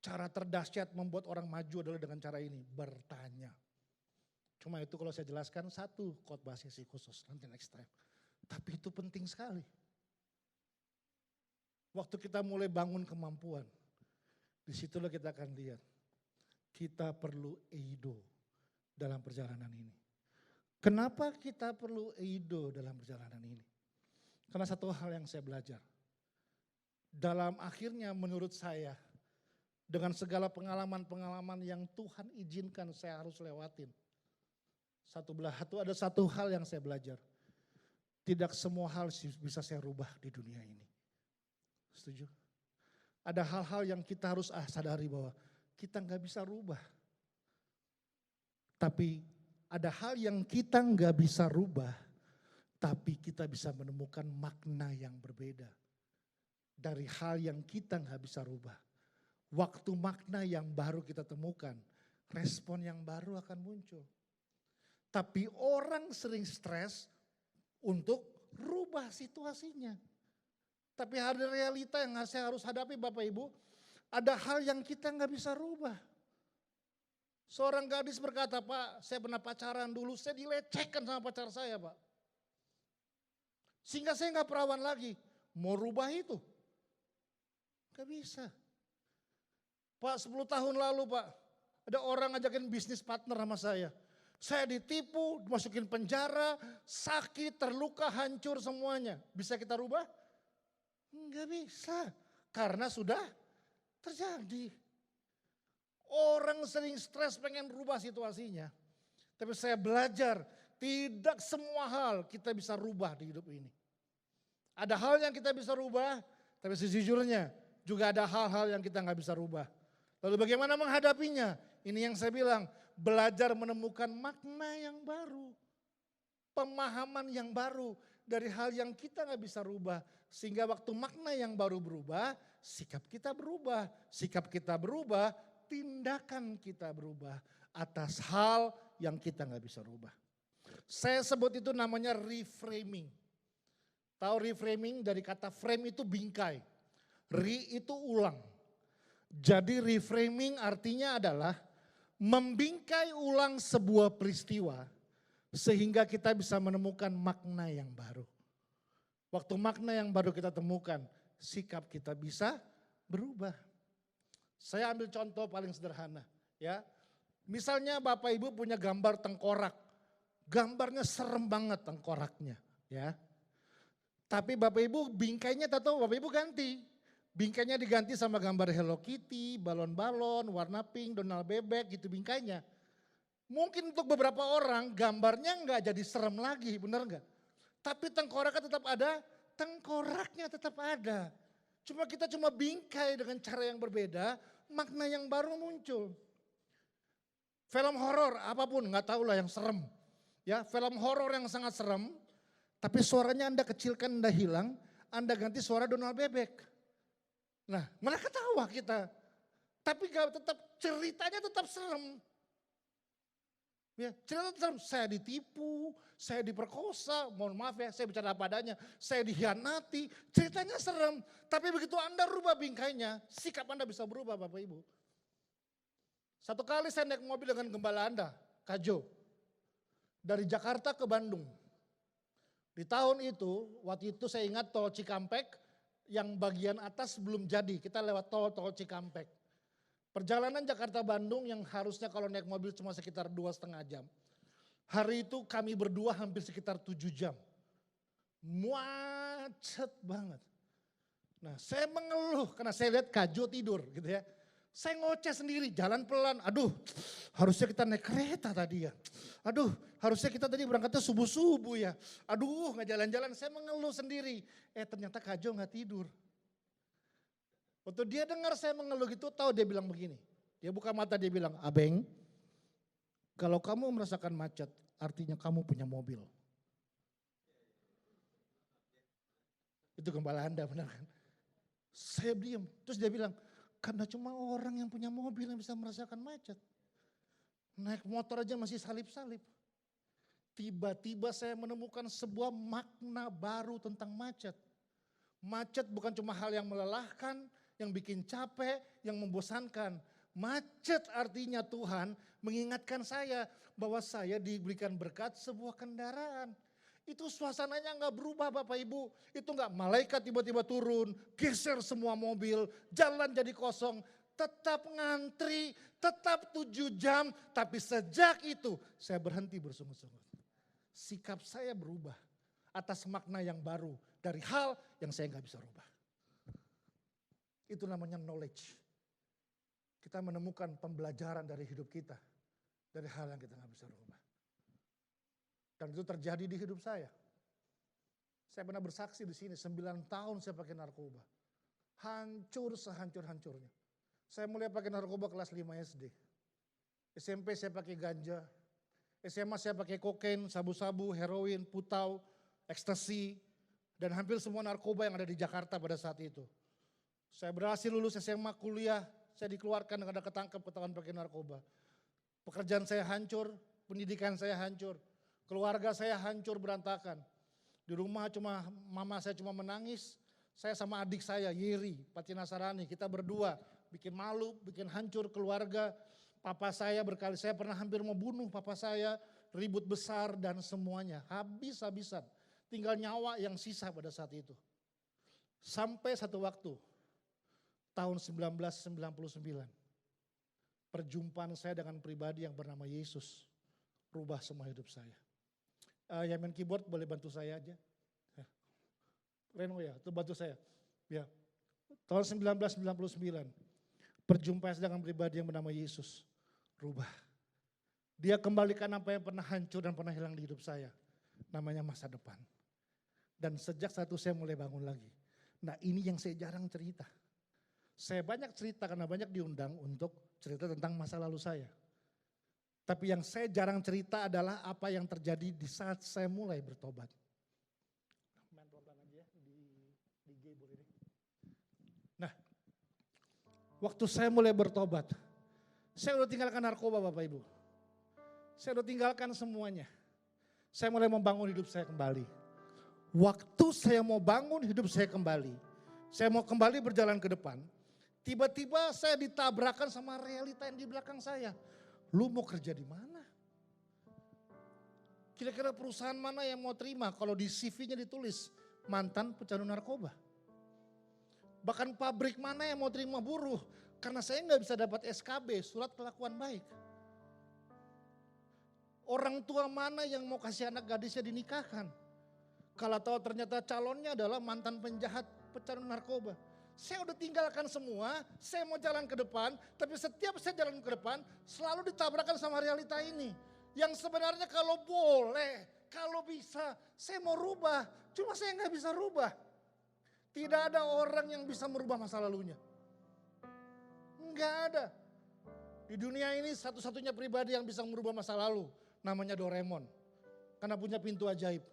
Cara terdahsyat membuat orang maju adalah dengan cara ini, bertanya. Cuma itu kalau saya jelaskan 1 khotbah sesi khusus, nanti next time. Tapi itu penting sekali. Waktu kita mulai bangun kemampuan, disitulah kita akan lihat. Kita perlu eido dalam perjalanan ini. Kenapa kita perlu eido dalam perjalanan ini? Karena satu hal yang saya belajar. Dalam akhirnya menurut saya, dengan segala pengalaman-pengalaman yang Tuhan izinkan saya harus lewatin. Ada satu hal yang saya belajar. Tidak semua hal bisa saya rubah di dunia ini. Setuju? Ada hal-hal yang kita harus sadari bahwa kita nggak bisa rubah. Tapi ada hal yang kita nggak bisa rubah, tapi kita bisa menemukan makna yang berbeda. Dari hal yang kita nggak bisa rubah. Waktu makna yang baru kita temukan, respon yang baru akan muncul. Tapi orang sering stres untuk rubah situasinya. Tapi ada realita yang saya harus hadapi Bapak Ibu, ada hal yang kita nggak bisa rubah. Seorang gadis berkata, Pak, saya pernah pacaran dulu, saya dilecehkan sama pacar saya Pak. Sehingga saya nggak perawan lagi, mau rubah itu. Gak bisa. Pak 10 tahun lalu Pak, ada orang ngajakin bisnis partner sama saya. Saya ditipu, dimasukin penjara, sakit, terluka, hancur semuanya. Bisa kita rubah? Enggak bisa. Karena sudah terjadi. Orang sering stres pengen rubah situasinya. Tapi saya belajar, tidak semua hal kita bisa rubah di hidup ini. Ada hal yang kita bisa rubah, tapi sejujurnya juga ada hal-hal yang kita nggak bisa rubah. Lalu bagaimana menghadapinya? Ini yang saya bilang, belajar menemukan makna yang baru. Pemahaman yang baru dari hal yang kita nggak bisa rubah. Sehingga waktu makna yang baru berubah, sikap kita berubah. Sikap kita berubah, tindakan kita berubah. Atas hal yang kita nggak bisa rubah. Saya sebut itu namanya reframing. Tahu reframing dari kata frame itu bingkai. Re itu ulang. Jadi reframing artinya adalah membingkai ulang sebuah peristiwa sehingga kita bisa menemukan makna yang baru. Waktu makna yang baru kita temukan, sikap kita bisa berubah. Saya ambil contoh paling sederhana, ya. Misalnya Bapak Ibu punya gambar tengkorak. Gambarnya serem banget tengkoraknya, ya. Tapi Bapak Ibu bingkainya tahu Bapak Ibu ganti. Bingkainya diganti sama gambar Hello Kitty, balon-balon, warna pink, Donald bebek gitu bingkainya. Mungkin untuk beberapa orang gambarnya nggak jadi serem lagi, bener nggak? Tapi tengkoraknya tetap ada, tengkoraknya tetap ada. Kita cuma bingkai dengan cara yang berbeda, makna yang baru muncul. Film horor apapun, nggak tahu lah yang serem. Ya, film horor yang sangat serem, tapi suaranya Anda kecilkan, Anda hilang, Anda ganti suara Donald bebek. Nah, malah ketawa kita. Tapi ceritanya tetap serem. Ya, cerita tetap serem. Saya ditipu, saya diperkosa, mohon maaf ya, saya bicara apa adanya. Saya dikhianati, ceritanya serem. Tapi begitu Anda rubah bingkainya, sikap Anda bisa berubah Bapak Ibu. Satu kali saya naik mobil dengan gembala Anda, Kajo. Dari Jakarta ke Bandung. Di tahun itu, waktu itu saya ingat tol Cikampek, yang bagian atas belum jadi, kita lewat tol Cikampek. Perjalanan Jakarta-Bandung yang harusnya kalau naik mobil cuma sekitar 2,5 jam. Hari itu kami berdua hampir sekitar 7 jam. Macet banget. Nah saya mengeluh karena saya lihat Kajo tidur gitu ya. Saya ngoceh sendiri, jalan pelan. Aduh, harusnya kita naik kereta tadi ya. Aduh, harusnya kita tadi berangkatnya subuh-subuh ya. Aduh, nggak jalan-jalan. Saya mengeluh sendiri. Ternyata Kajo nggak tidur. Waktu dia dengar saya mengeluh gitu, tahu dia bilang begini. Dia buka mata, dia bilang, Abeng, kalau kamu merasakan macet, artinya kamu punya mobil. Itu gembala Anda, benar kan? Saya diam, terus dia bilang, karena cuma orang yang punya mobil yang bisa merasakan macet. Naik motor aja masih salip-salip. Tiba-tiba saya menemukan sebuah makna baru tentang macet. Macet bukan cuma hal yang melelahkan, yang bikin capek, yang membosankan. Macet artinya Tuhan mengingatkan saya bahwa saya diberikan berkat sebuah kendaraan. Itu suasananya nggak berubah Bapak Ibu. Itu nggak malaikat tiba-tiba turun, geser semua mobil, jalan jadi kosong. Tetap ngantri, tetap 7 jam. Tapi sejak itu saya berhenti bersungut-sungut. Sikap saya berubah atas makna yang baru dari hal yang saya nggak bisa rubah. Itu namanya knowledge. Kita menemukan pembelajaran dari hidup kita. Dari hal yang kita nggak bisa rubah. Dan itu terjadi di hidup saya. Saya pernah bersaksi di sini 9 tahun saya pakai narkoba. Hancur sehancur-hancurnya. Saya mulai pakai narkoba kelas 5 SD. SMP saya pakai ganja. SMA saya pakai kokain, sabu-sabu, heroin, putau, ekstasi. Dan hampir semua narkoba yang ada di Jakarta pada saat itu. Saya berhasil lulus SMA, kuliah. Saya dikeluarkan dengan ada ketangkep ketahuan pakai narkoba. Pekerjaan saya hancur, pendidikan saya hancur. Keluarga saya hancur berantakan. Di rumah mama saya cuma menangis. Saya sama adik saya Yeri, Pati Nasarani, kita berdua bikin malu, bikin hancur keluarga. Papa saya berkali, saya pernah hampir mau bunuh papa saya, ribut besar dan semuanya. Habis-habisan, tinggal nyawa yang sisa pada saat itu. Sampai satu waktu, tahun 1999. Perjumpaan saya dengan pribadi yang bernama Yesus rubah semua hidup saya. Yang main keyboard boleh bantu saya aja. Reno ya, itu bantu saya. Ya. Tahun 1999, perjumpaan saya dengan pribadi yang bernama Yesus rubah. Dia kembalikan apa yang pernah hancur dan pernah hilang di hidup saya. Namanya masa depan. Dan sejak saat itu saya mulai bangun lagi. Nah ini yang saya jarang cerita. Saya banyak cerita karena banyak diundang untuk cerita tentang masa lalu saya. Tapi yang saya jarang cerita adalah apa yang terjadi di saat saya mulai bertobat. Main pelan aja ya, di G boleh deh. Nah, waktu saya mulai bertobat, saya udah tinggalkan narkoba Bapak Ibu. Saya udah tinggalkan semuanya. Saya mulai membangun hidup saya kembali. Waktu saya mau bangun hidup saya kembali, saya mau kembali berjalan ke depan, tiba-tiba saya ditabrakan sama realita yang di belakang saya. Lu mau kerja di mana? Kira-kira perusahaan mana yang mau terima kalau di CV-nya ditulis mantan pecandu narkoba? Bahkan pabrik mana yang mau terima buruh? Karena saya nggak bisa dapat SKB, surat kelakuan baik. Orang tua mana yang mau kasih anak gadisnya dinikahkan? Kalau tahu ternyata calonnya adalah mantan penjahat pecandu narkoba. Saya udah tinggalkan semua, saya mau jalan ke depan, tapi setiap saya jalan ke depan selalu ditabrakan sama realita ini. Yang sebenarnya kalau boleh, kalau bisa, saya mau rubah. Cuma saya nggak bisa rubah. Tidak ada orang yang bisa merubah masa lalunya. Nggak ada. Di dunia ini satu-satunya pribadi yang bisa merubah masa lalu. Namanya Doraemon. Karena punya pintu ajaib.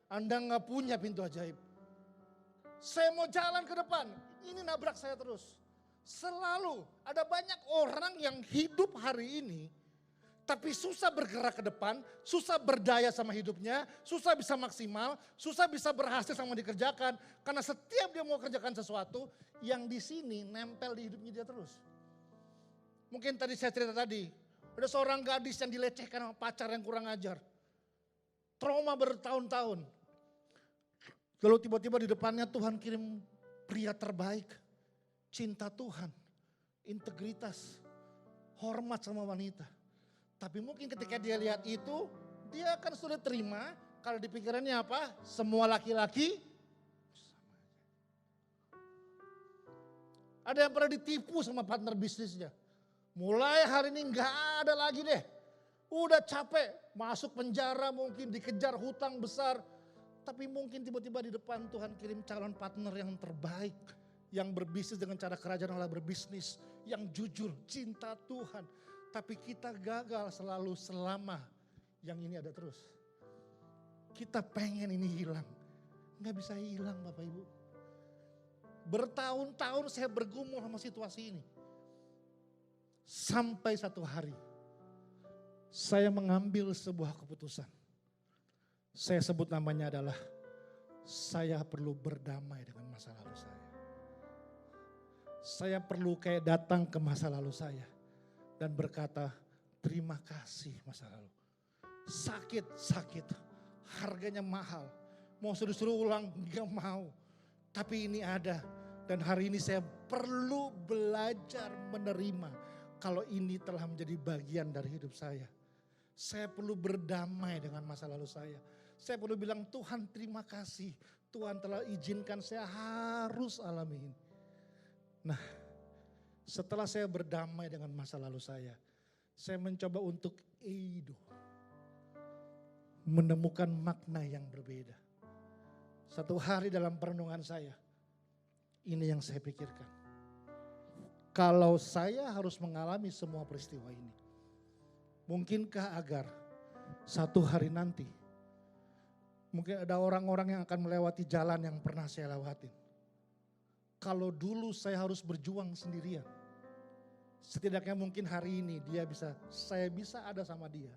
Anda nggak punya pintu ajaib. Saya mau jalan ke depan. Ini nabrak saya terus. Selalu ada banyak orang yang hidup hari ini. Tapi susah bergerak ke depan. Susah berdaya sama hidupnya. Susah bisa maksimal. Susah bisa berhasil sama dikerjakan. Karena setiap dia mau kerjakan sesuatu. Yang di sini nempel di hidupnya dia terus. Mungkin tadi saya cerita tadi. Ada seorang gadis yang dilecehkan sama pacar yang kurang ajar. Trauma bertahun-tahun. Lalu tiba-tiba di depannya Tuhan kirim pria terbaik. Cinta Tuhan. Integritas. Hormat sama wanita. Tapi mungkin ketika dia lihat itu. Dia akan sudah terima. Kalau di pikirannya apa? Semua laki-laki. Ada yang pernah ditipu sama partner bisnisnya. Mulai hari ini nggak ada lagi deh. Udah capek, masuk penjara mungkin, dikejar hutang besar. Tapi mungkin tiba-tiba di depan Tuhan kirim calon partner yang terbaik. Yang berbisnis dengan cara kerajaan Allah berbisnis. Yang jujur, cinta Tuhan. Tapi kita gagal selalu selama yang ini ada terus. Kita pengen ini hilang. Nggak bisa hilang Bapak Ibu. Bertahun-tahun saya bergumul sama situasi ini. Sampai satu hari saya mengambil sebuah keputusan. Saya sebut namanya adalah saya perlu berdamai dengan masa lalu saya. Saya perlu kayak datang ke masa lalu saya dan berkata terima kasih masa lalu. Sakit, harganya mahal. Mau suruh ulang gak mau. Tapi ini ada dan hari ini saya perlu belajar menerima. Kalau ini telah menjadi bagian dari hidup saya. Saya perlu berdamai dengan masa lalu saya. Saya perlu bilang Tuhan terima kasih. Tuhan telah izinkan saya harus alami ini. Nah setelah saya berdamai dengan masa lalu saya mencoba untuk menemukan makna yang berbeda. Satu hari dalam perenungan saya, ini yang saya pikirkan. Kalau saya harus mengalami semua peristiwa ini, mungkinkah agar satu hari nanti, mungkin ada orang-orang yang akan melewati jalan yang pernah saya lewatin. Kalau dulu saya harus berjuang sendirian, setidaknya mungkin hari ini saya bisa ada sama dia,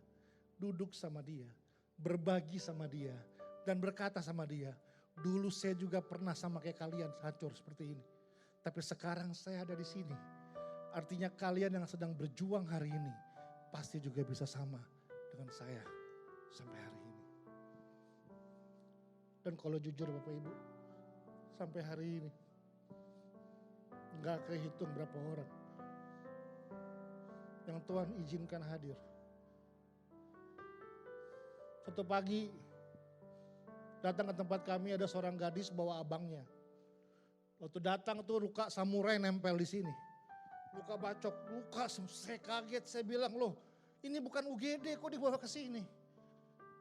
duduk sama dia, berbagi sama dia, dan berkata sama dia, dulu saya juga pernah sama kayak kalian hancur seperti ini. Tapi sekarang saya ada di sini. Artinya kalian yang sedang berjuang hari ini pasti juga bisa sama dengan saya sampai hari ini. Dan kalau jujur Bapak Ibu, sampai hari ini Gak kehitung berapa orang yang Tuhan izinkan hadir. Suatu pagi datang ke tempat kami, ada seorang gadis bawa abangnya. Waktu datang tuh luka samurai nempel di sini. Luka bacok, saya kaget, saya bilang, loh ini bukan UGD kok dibawa ke sini.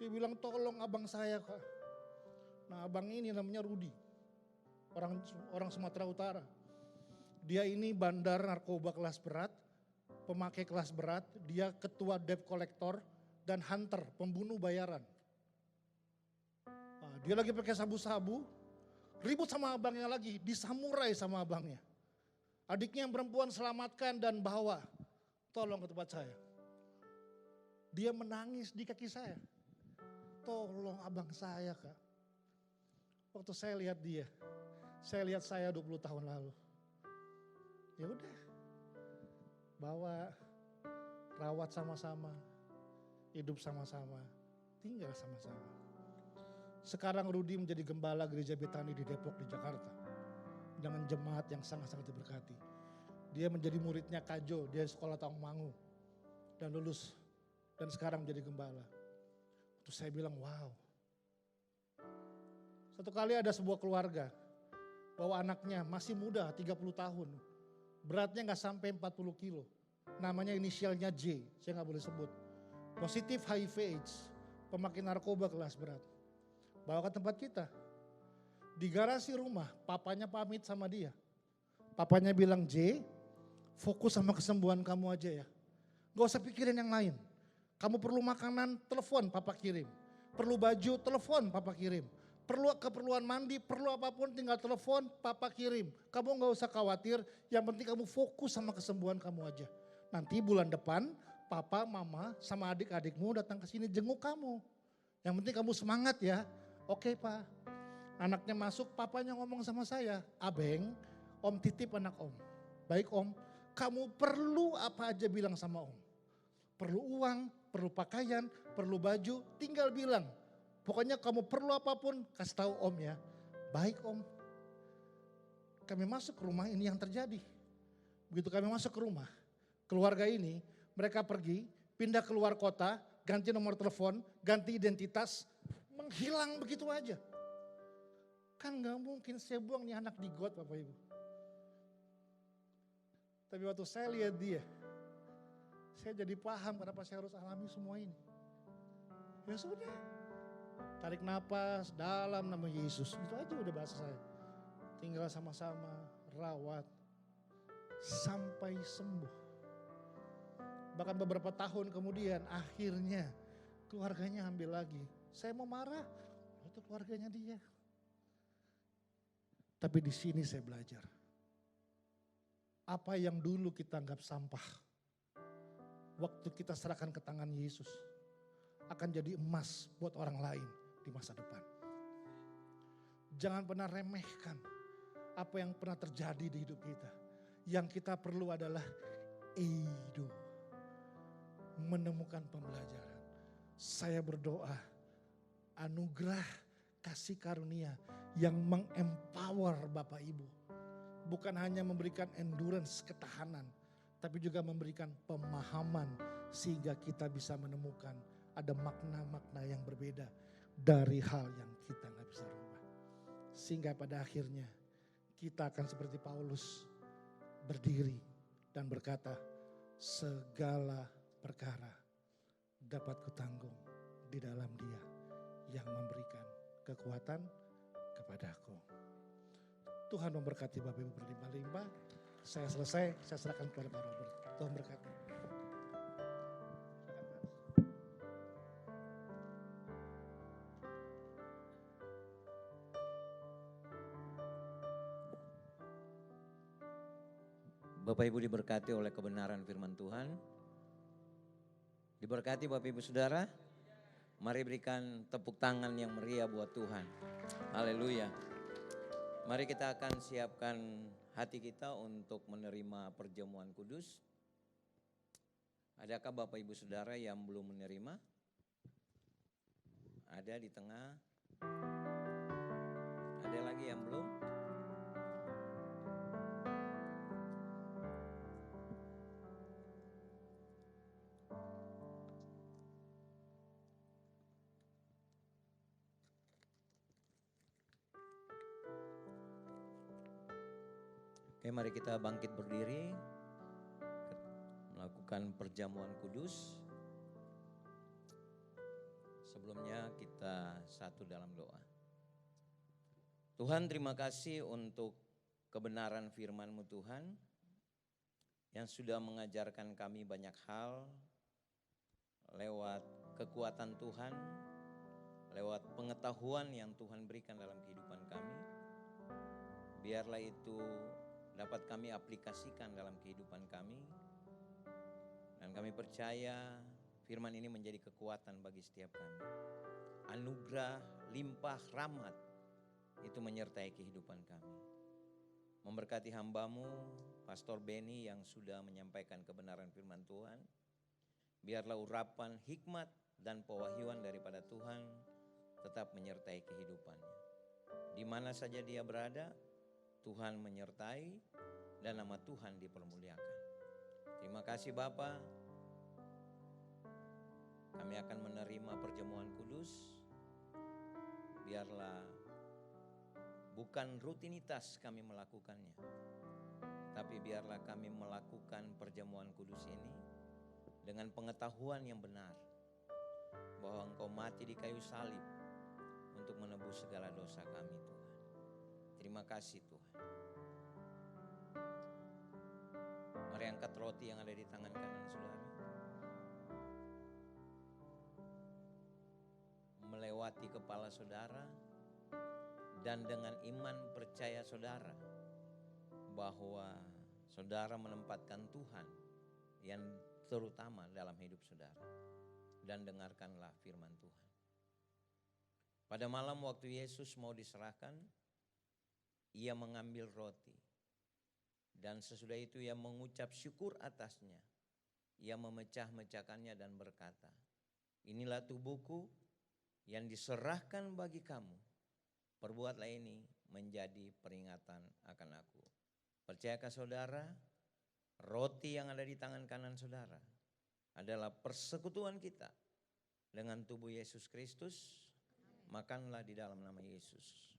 Dia bilang tolong abang saya Kak. Nah abang ini namanya Rudi, orang Sumatera Utara. Dia ini bandar narkoba kelas berat, pemakai kelas berat, dia ketua debt collector dan hunter, pembunuh bayaran. Nah, dia lagi pakai sabu-sabu, ribut sama abangnya lagi, disamurai sama abangnya. Adiknya yang perempuan selamatkan dan bawa, tolong ke tempat saya. Dia menangis di kaki saya, tolong abang saya Kak. Waktu saya lihat dia, saya lihat saya 20 tahun lalu. Ya udah, bawa, rawat sama-sama, hidup sama-sama, tinggal sama-sama. Sekarang Rudi menjadi gembala gereja Betani di Depok di Jakarta. Dengan jemaat yang sangat-sangat diberkati. Dia menjadi muridnya Kajo, dia sekolah Tawangmangu. Dan lulus, dan sekarang menjadi gembala. Terus saya bilang wow. Satu kali ada sebuah keluarga, bawa anaknya masih muda 30 tahun. Beratnya gak sampai 40 kilo. Namanya inisialnya J, saya gak boleh sebut. Positif HIV AIDS, pemakai narkoba kelas berat. Bawa ke tempat kita. Di garasi rumah, papanya pamit sama dia. Papanya bilang, J, fokus sama kesembuhan kamu aja ya. Gak usah pikirin yang lain. Kamu perlu makanan, telepon papa kirim. Perlu baju, telepon papa kirim. Perlu keperluan mandi, perlu apapun tinggal telepon, papa kirim. Kamu gak usah khawatir, yang penting kamu fokus sama kesembuhan kamu aja. Nanti bulan depan, papa, mama, sama adik-adikmu datang ke sini jenguk kamu. Yang penting kamu semangat ya. Oke Pak. Anaknya masuk, papanya ngomong sama saya, Abeng, Om titip anak Om. Baik Om, kamu perlu apa aja bilang sama Om. Perlu uang, perlu pakaian, perlu baju, tinggal bilang. Pokoknya kamu perlu apapun, kasih tahu Om ya. Baik Om. Kami masuk ke rumah, ini yang terjadi. Begitu kami masuk ke rumah, keluarga ini, mereka pergi, pindah keluar kota, ganti nomor telepon, ganti identitas, menghilang begitu aja. Kan gak mungkin saya buang nih anak di got Bapak Ibu. Tapi waktu saya lihat dia, saya jadi paham kenapa saya harus alami semua ini. Ya sudah, tarik napas dalam nama Yesus, itu aja udah bahasa saya. Tinggal sama-sama, rawat, sampai sembuh. Bahkan beberapa tahun kemudian akhirnya keluarganya ambil lagi. Saya mau marah, itu keluarganya dia. Tapi di sini saya belajar. Apa yang dulu kita anggap sampah, waktu kita serahkan ke tangan Yesus, akan jadi emas buat orang lain di masa depan. Jangan pernah remehkan apa yang pernah terjadi di hidup kita. Yang kita perlu adalah eido, menemukan pembelajaran. Saya berdoa, anugerah kasih karunia yang mengempower Bapak Ibu. Bukan hanya memberikan endurance, ketahanan, tapi juga memberikan pemahaman sehingga kita bisa menemukan ada makna-makna yang berbeda dari hal yang kita gak bisa rubah. Sehingga pada akhirnya kita akan seperti Paulus berdiri dan berkata, segala perkara dapat kutanggung di dalam Dia yang memberikan kekuatan kepadaku. Tuhan memberkati Bapak Ibu berlimpah-limpah. Saya selesai, saya serahkan kepada Pak Robert. Tuhan berkati. Bapak Ibu diberkati oleh kebenaran firman Tuhan. Diberkati Bapak Ibu Saudara. Mari berikan tepuk tangan yang meriah buat Tuhan. Haleluya. Mari kita akan siapkan hati kita untuk menerima perjamuan kudus. Adakah Bapak Ibu Saudara yang belum menerima? Ada di tengah. Ada lagi yang belum? Mari kita bangkit berdiri, melakukan perjamuan kudus. Sebelumnya kita satu dalam doa. Tuhan, terima kasih untuk kebenaran firman-Mu Tuhan, yang sudah mengajarkan kami banyak hal lewat kekuatan Tuhan, lewat pengetahuan yang Tuhan berikan dalam kehidupan kami. Biarlah itu dapat kami aplikasikan dalam kehidupan kami. Dan kami percaya firman ini menjadi kekuatan bagi setiap kami. Anugerah, limpah, rahmat itu menyertai kehidupan kami. Memberkati hamba-Mu, Pastor Benny yang sudah menyampaikan kebenaran firman Tuhan. Biarlah urapan, hikmat, dan pewahyuan daripada Tuhan tetap menyertai kehidupannya. Di mana saja dia berada, Tuhan menyertai dan nama Tuhan dipermuliakan. Terima kasih Bapa. Kami akan menerima perjamuan kudus. Biarlah bukan rutinitas kami melakukannya, tapi biarlah kami melakukan perjamuan kudus ini dengan pengetahuan yang benar bahwa Engkau mati di kayu salib untuk menebus segala dosa kami, Tuhan. Terima kasih Tuhan. Mari angkat roti yang ada di tangan kanan saudara. Melewati kepala saudara, dan dengan iman percaya saudara bahwa saudara menempatkan Tuhan yang terutama dalam hidup saudara. Dan dengarkanlah firman Tuhan. Pada malam waktu Yesus mau diserahkan, ia mengambil roti. Dan sesudah itu ia mengucap syukur atasnya. Ia memecah-mecahkannya dan berkata, inilah tubuhku yang diserahkan bagi kamu. Perbuatlah ini menjadi peringatan akan aku. Percayakah saudara, roti yang ada di tangan kanan saudara adalah persekutuan kita dengan tubuh Yesus Kristus. Makanlah di dalam nama Yesus.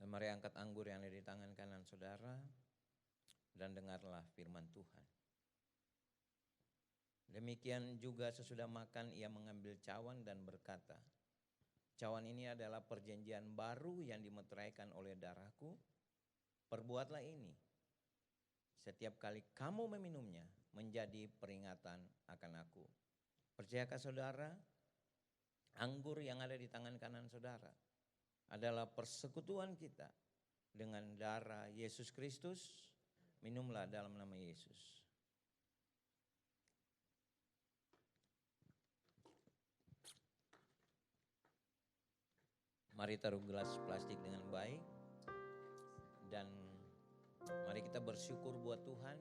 Dan mari angkat anggur yang ada di tangan kanan saudara dan dengarlah firman Tuhan. Demikian juga sesudah makan ia mengambil cawan dan berkata, cawan ini adalah perjanjian baru yang dimeteraikan oleh darahku. Perbuatlah ini setiap kali kamu meminumnya menjadi peringatan akan aku. Percayakah saudara, anggur yang ada di tangan kanan saudara adalah persekutuan kita dengan darah Yesus Kristus. Minumlah dalam nama Yesus. Mari taruh gelas plastik dengan baik. Dan mari kita bersyukur buat Tuhan.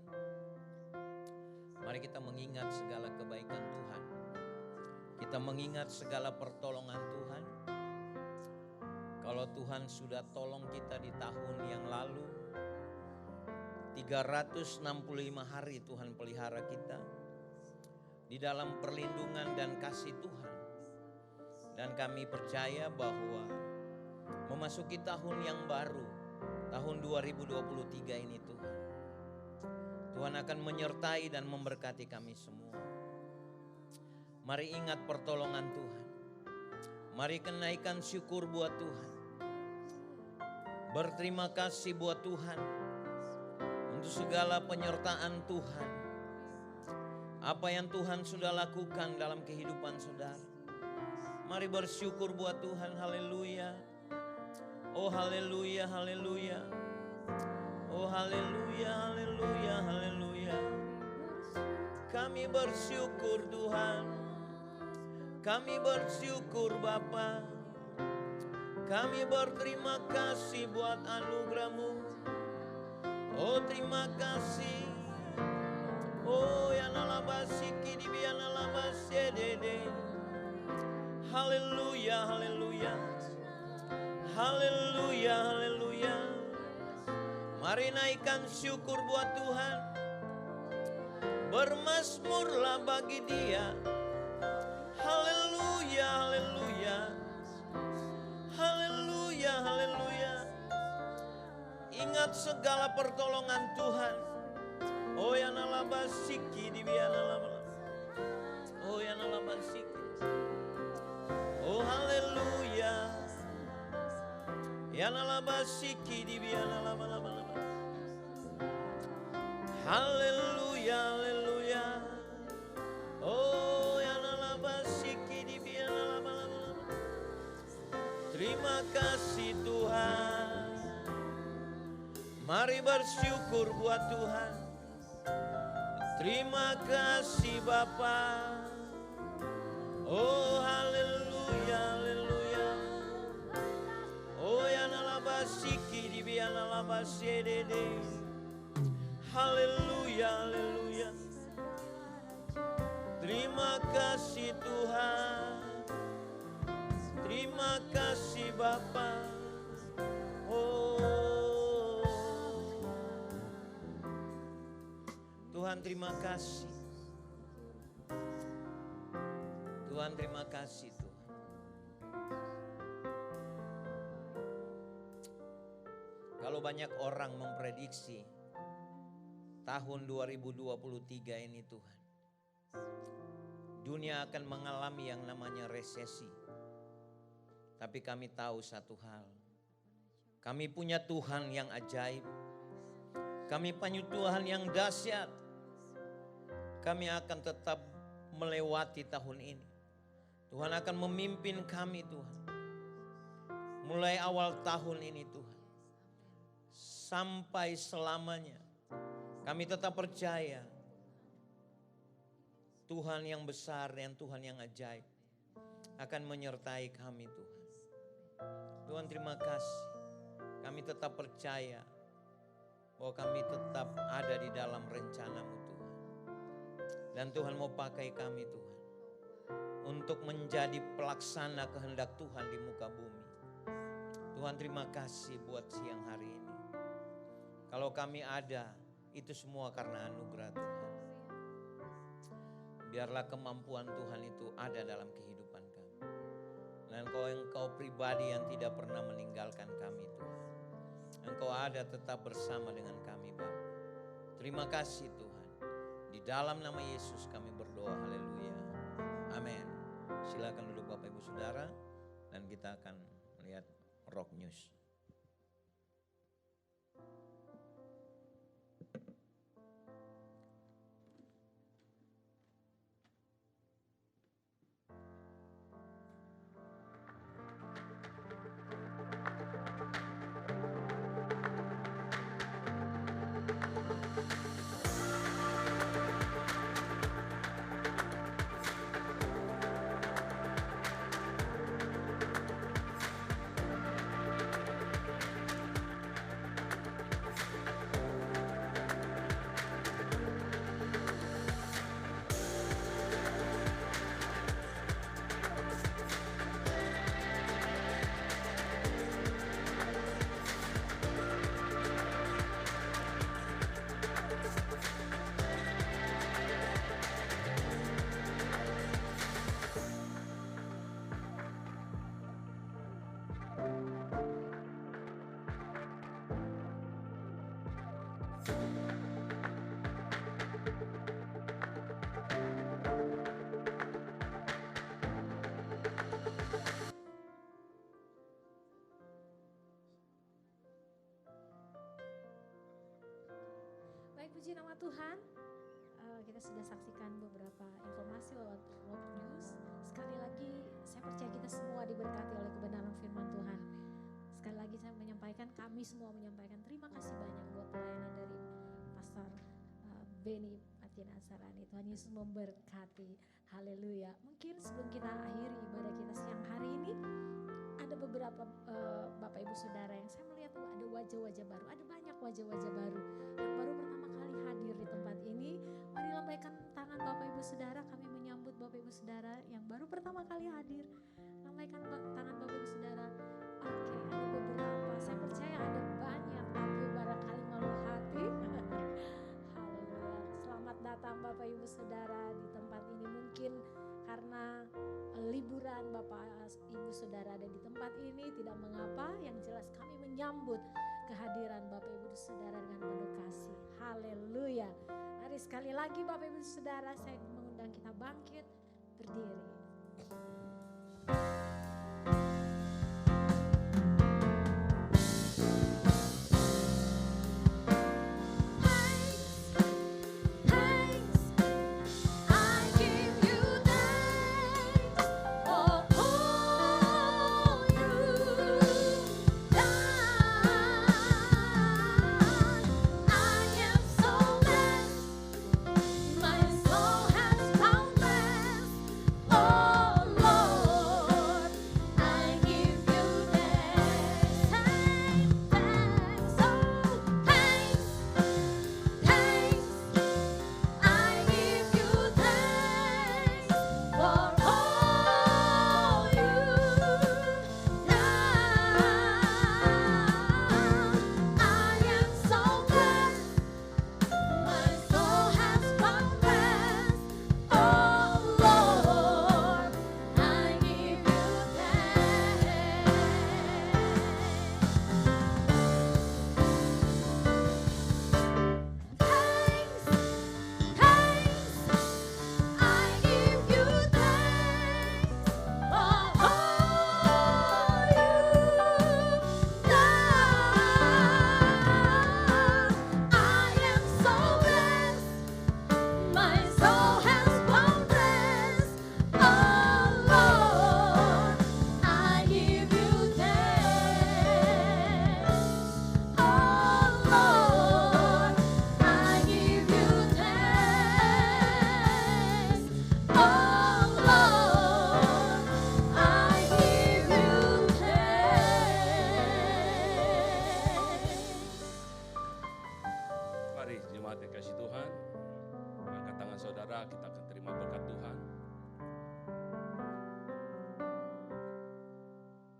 Mari kita mengingat segala kebaikan Tuhan. Kita mengingat segala pertolongan Tuhan. Kalau Tuhan sudah tolong kita di tahun yang lalu, 365 hari Tuhan pelihara kita di dalam perlindungan dan kasih Tuhan. Dan kami percaya bahwa memasuki tahun yang baru, tahun 2023 ini Tuhan, Tuhan akan menyertai dan memberkati kami semua. Mari ingat pertolongan Tuhan. Mari kenaikan syukur buat Tuhan. Berterima kasih buat Tuhan untuk segala penyertaan Tuhan. Apa yang Tuhan sudah lakukan dalam kehidupan saudara. Mari bersyukur buat Tuhan. Haleluya. Oh haleluya, haleluya. Oh haleluya, haleluya, haleluya. Kami bersyukur Tuhan. Kami bersyukur Bapa. Kami berterima kasih buat anugerah-Mu. Oh terima kasih. Oh yanalabasiki dibianalabasedede. Haleluya, haleluya. Haleluya, haleluya. Mari naikkan syukur buat Tuhan. Bermazmurlah bagi Dia. Haleluya, haleluya. Haleluya, haleluya. Ingat segala pertolongan Tuhan. Oh yanalabasiki dibianalabasedede. Oh yanalabasiki. Oh haleluya. Yanalabasiki dibianalabalaba. Haleluya, haleluya. Oh yanalabasiki dibianalabalaba. Terima kasih Tuhan. Mari bersyukur buat Tuhan. Terima kasih Bapa. Oh haleluya, haleluya. Oh yanalabasiki dibianalabasedede. Haleluya, haleluya. Terima kasih Tuhan. Terima kasih Bapa. Oh Tuhan terima kasih. Tuhan terima kasih Tuhan. Kalau banyak orang memprediksi tahun 2023 ini Tuhan, dunia akan mengalami yang namanya resesi. Tapi kami tahu satu hal, kami punya Tuhan yang ajaib. Kami punya Tuhan yang dahsyat. Kami akan tetap melewati tahun ini. Tuhan akan memimpin kami Tuhan. Mulai awal tahun ini Tuhan. Sampai selamanya. Kami tetap percaya. Tuhan yang besar dan Tuhan yang ajaib. Akan menyertai kami Tuhan. Tuhan terima kasih. Kami tetap percaya. Bahwa kami tetap ada di dalam rencana-Mu Tuhan. Dan Tuhan mau pakai kami Tuhan. Untuk menjadi pelaksana kehendak Tuhan di muka bumi. Tuhan terima kasih buat siang hari ini. Kalau kami ada, itu semua karena anugerah Tuhan. Biarlah kemampuan Tuhan itu ada dalam kehidupan kami. Dan Engkau pribadi yang tidak pernah meninggalkan kami Tuhan. Engkau ada tetap bersama dengan kami Bapa. Terima kasih Tuhan. Di dalam nama Yesus kami berdoa, haleluya. Amin. Silakan duduk Bapak Ibu Saudara dan kita akan melihat Rock News. Baik, puji nama Tuhan. Kita sudah saksikan beberapa informasi lewat Rock News. Sekali lagi saya percaya kita semua diberkati oleh kebenaran firman Tuhan. Sekali lagi saya menyampaikan, kami semua menyampaikan terima kasih banyak buat pelayanan dari Pastor Beni Atian Ansarani. Tuhan Yesus memberkati. Haleluya. Mungkin sebelum kita akhiri ibadah kita siang hari ini, ada beberapa Bapak Ibu Saudara yang saya melihat ada wajah-wajah baru. Ada banyak wajah-wajah baru yang baru pertama kali hadir di tempat ini. Marilah lambaikan tangan Bapak Ibu Saudara, kami menyambut Bapak Ibu Saudara yang baru pertama kali hadir. Lambaikan tangan Bapak Ibu Saudara. Oke, ada beberapa, saya percaya ada banyak, tapi barangkali malu hati. Haleluya. Selamat datang Bapak Ibu Saudara di tempat ini. Mungkin karena liburan Bapak Ibu Saudara ada di tempat ini, tidak mengapa, yang jelas kami menyambut kehadiran Bapak Ibu Saudara dengan penuh kasih. Haleluya. Mari sekali lagi Bapak Ibu Saudara, saya mengundang kita bangkit berdiri.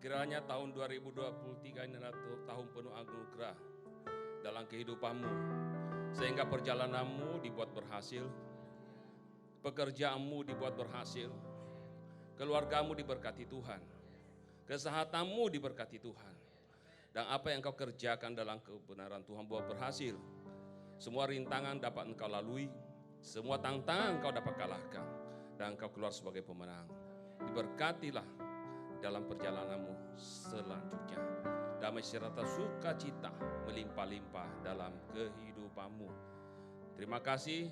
Kiranya tahun 2023 ini adalah tahun penuh anugerah dalam kehidupanmu. Sehingga perjalananmu dibuat berhasil, pekerjaanmu dibuat berhasil, keluargamu diberkati Tuhan, kesehatanmu diberkati Tuhan. Dan apa yang kau kerjakan dalam kebenaran Tuhan buat berhasil. Semua rintangan dapat engkau lalui, semua tantangan engkau dapat kalahkan, dan engkau keluar sebagai pemenang. Diberkatilah dalam perjalananmu selanjutnya. Damai serta sukacita melimpah-limpah dalam kehidupanmu. Terima kasih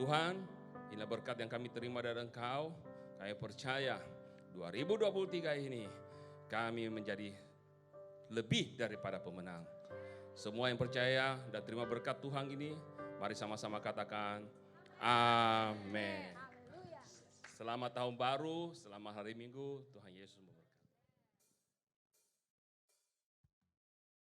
Tuhan, inilah berkat yang kami terima dari Engkau. Kami percaya 2023 ini kami menjadi lebih daripada pemenang. Semua yang percaya dan terima berkat Tuhan ini, mari sama-sama katakan amin. Selamat tahun baru, selamat hari Minggu, Tuhan Yesus memberkati.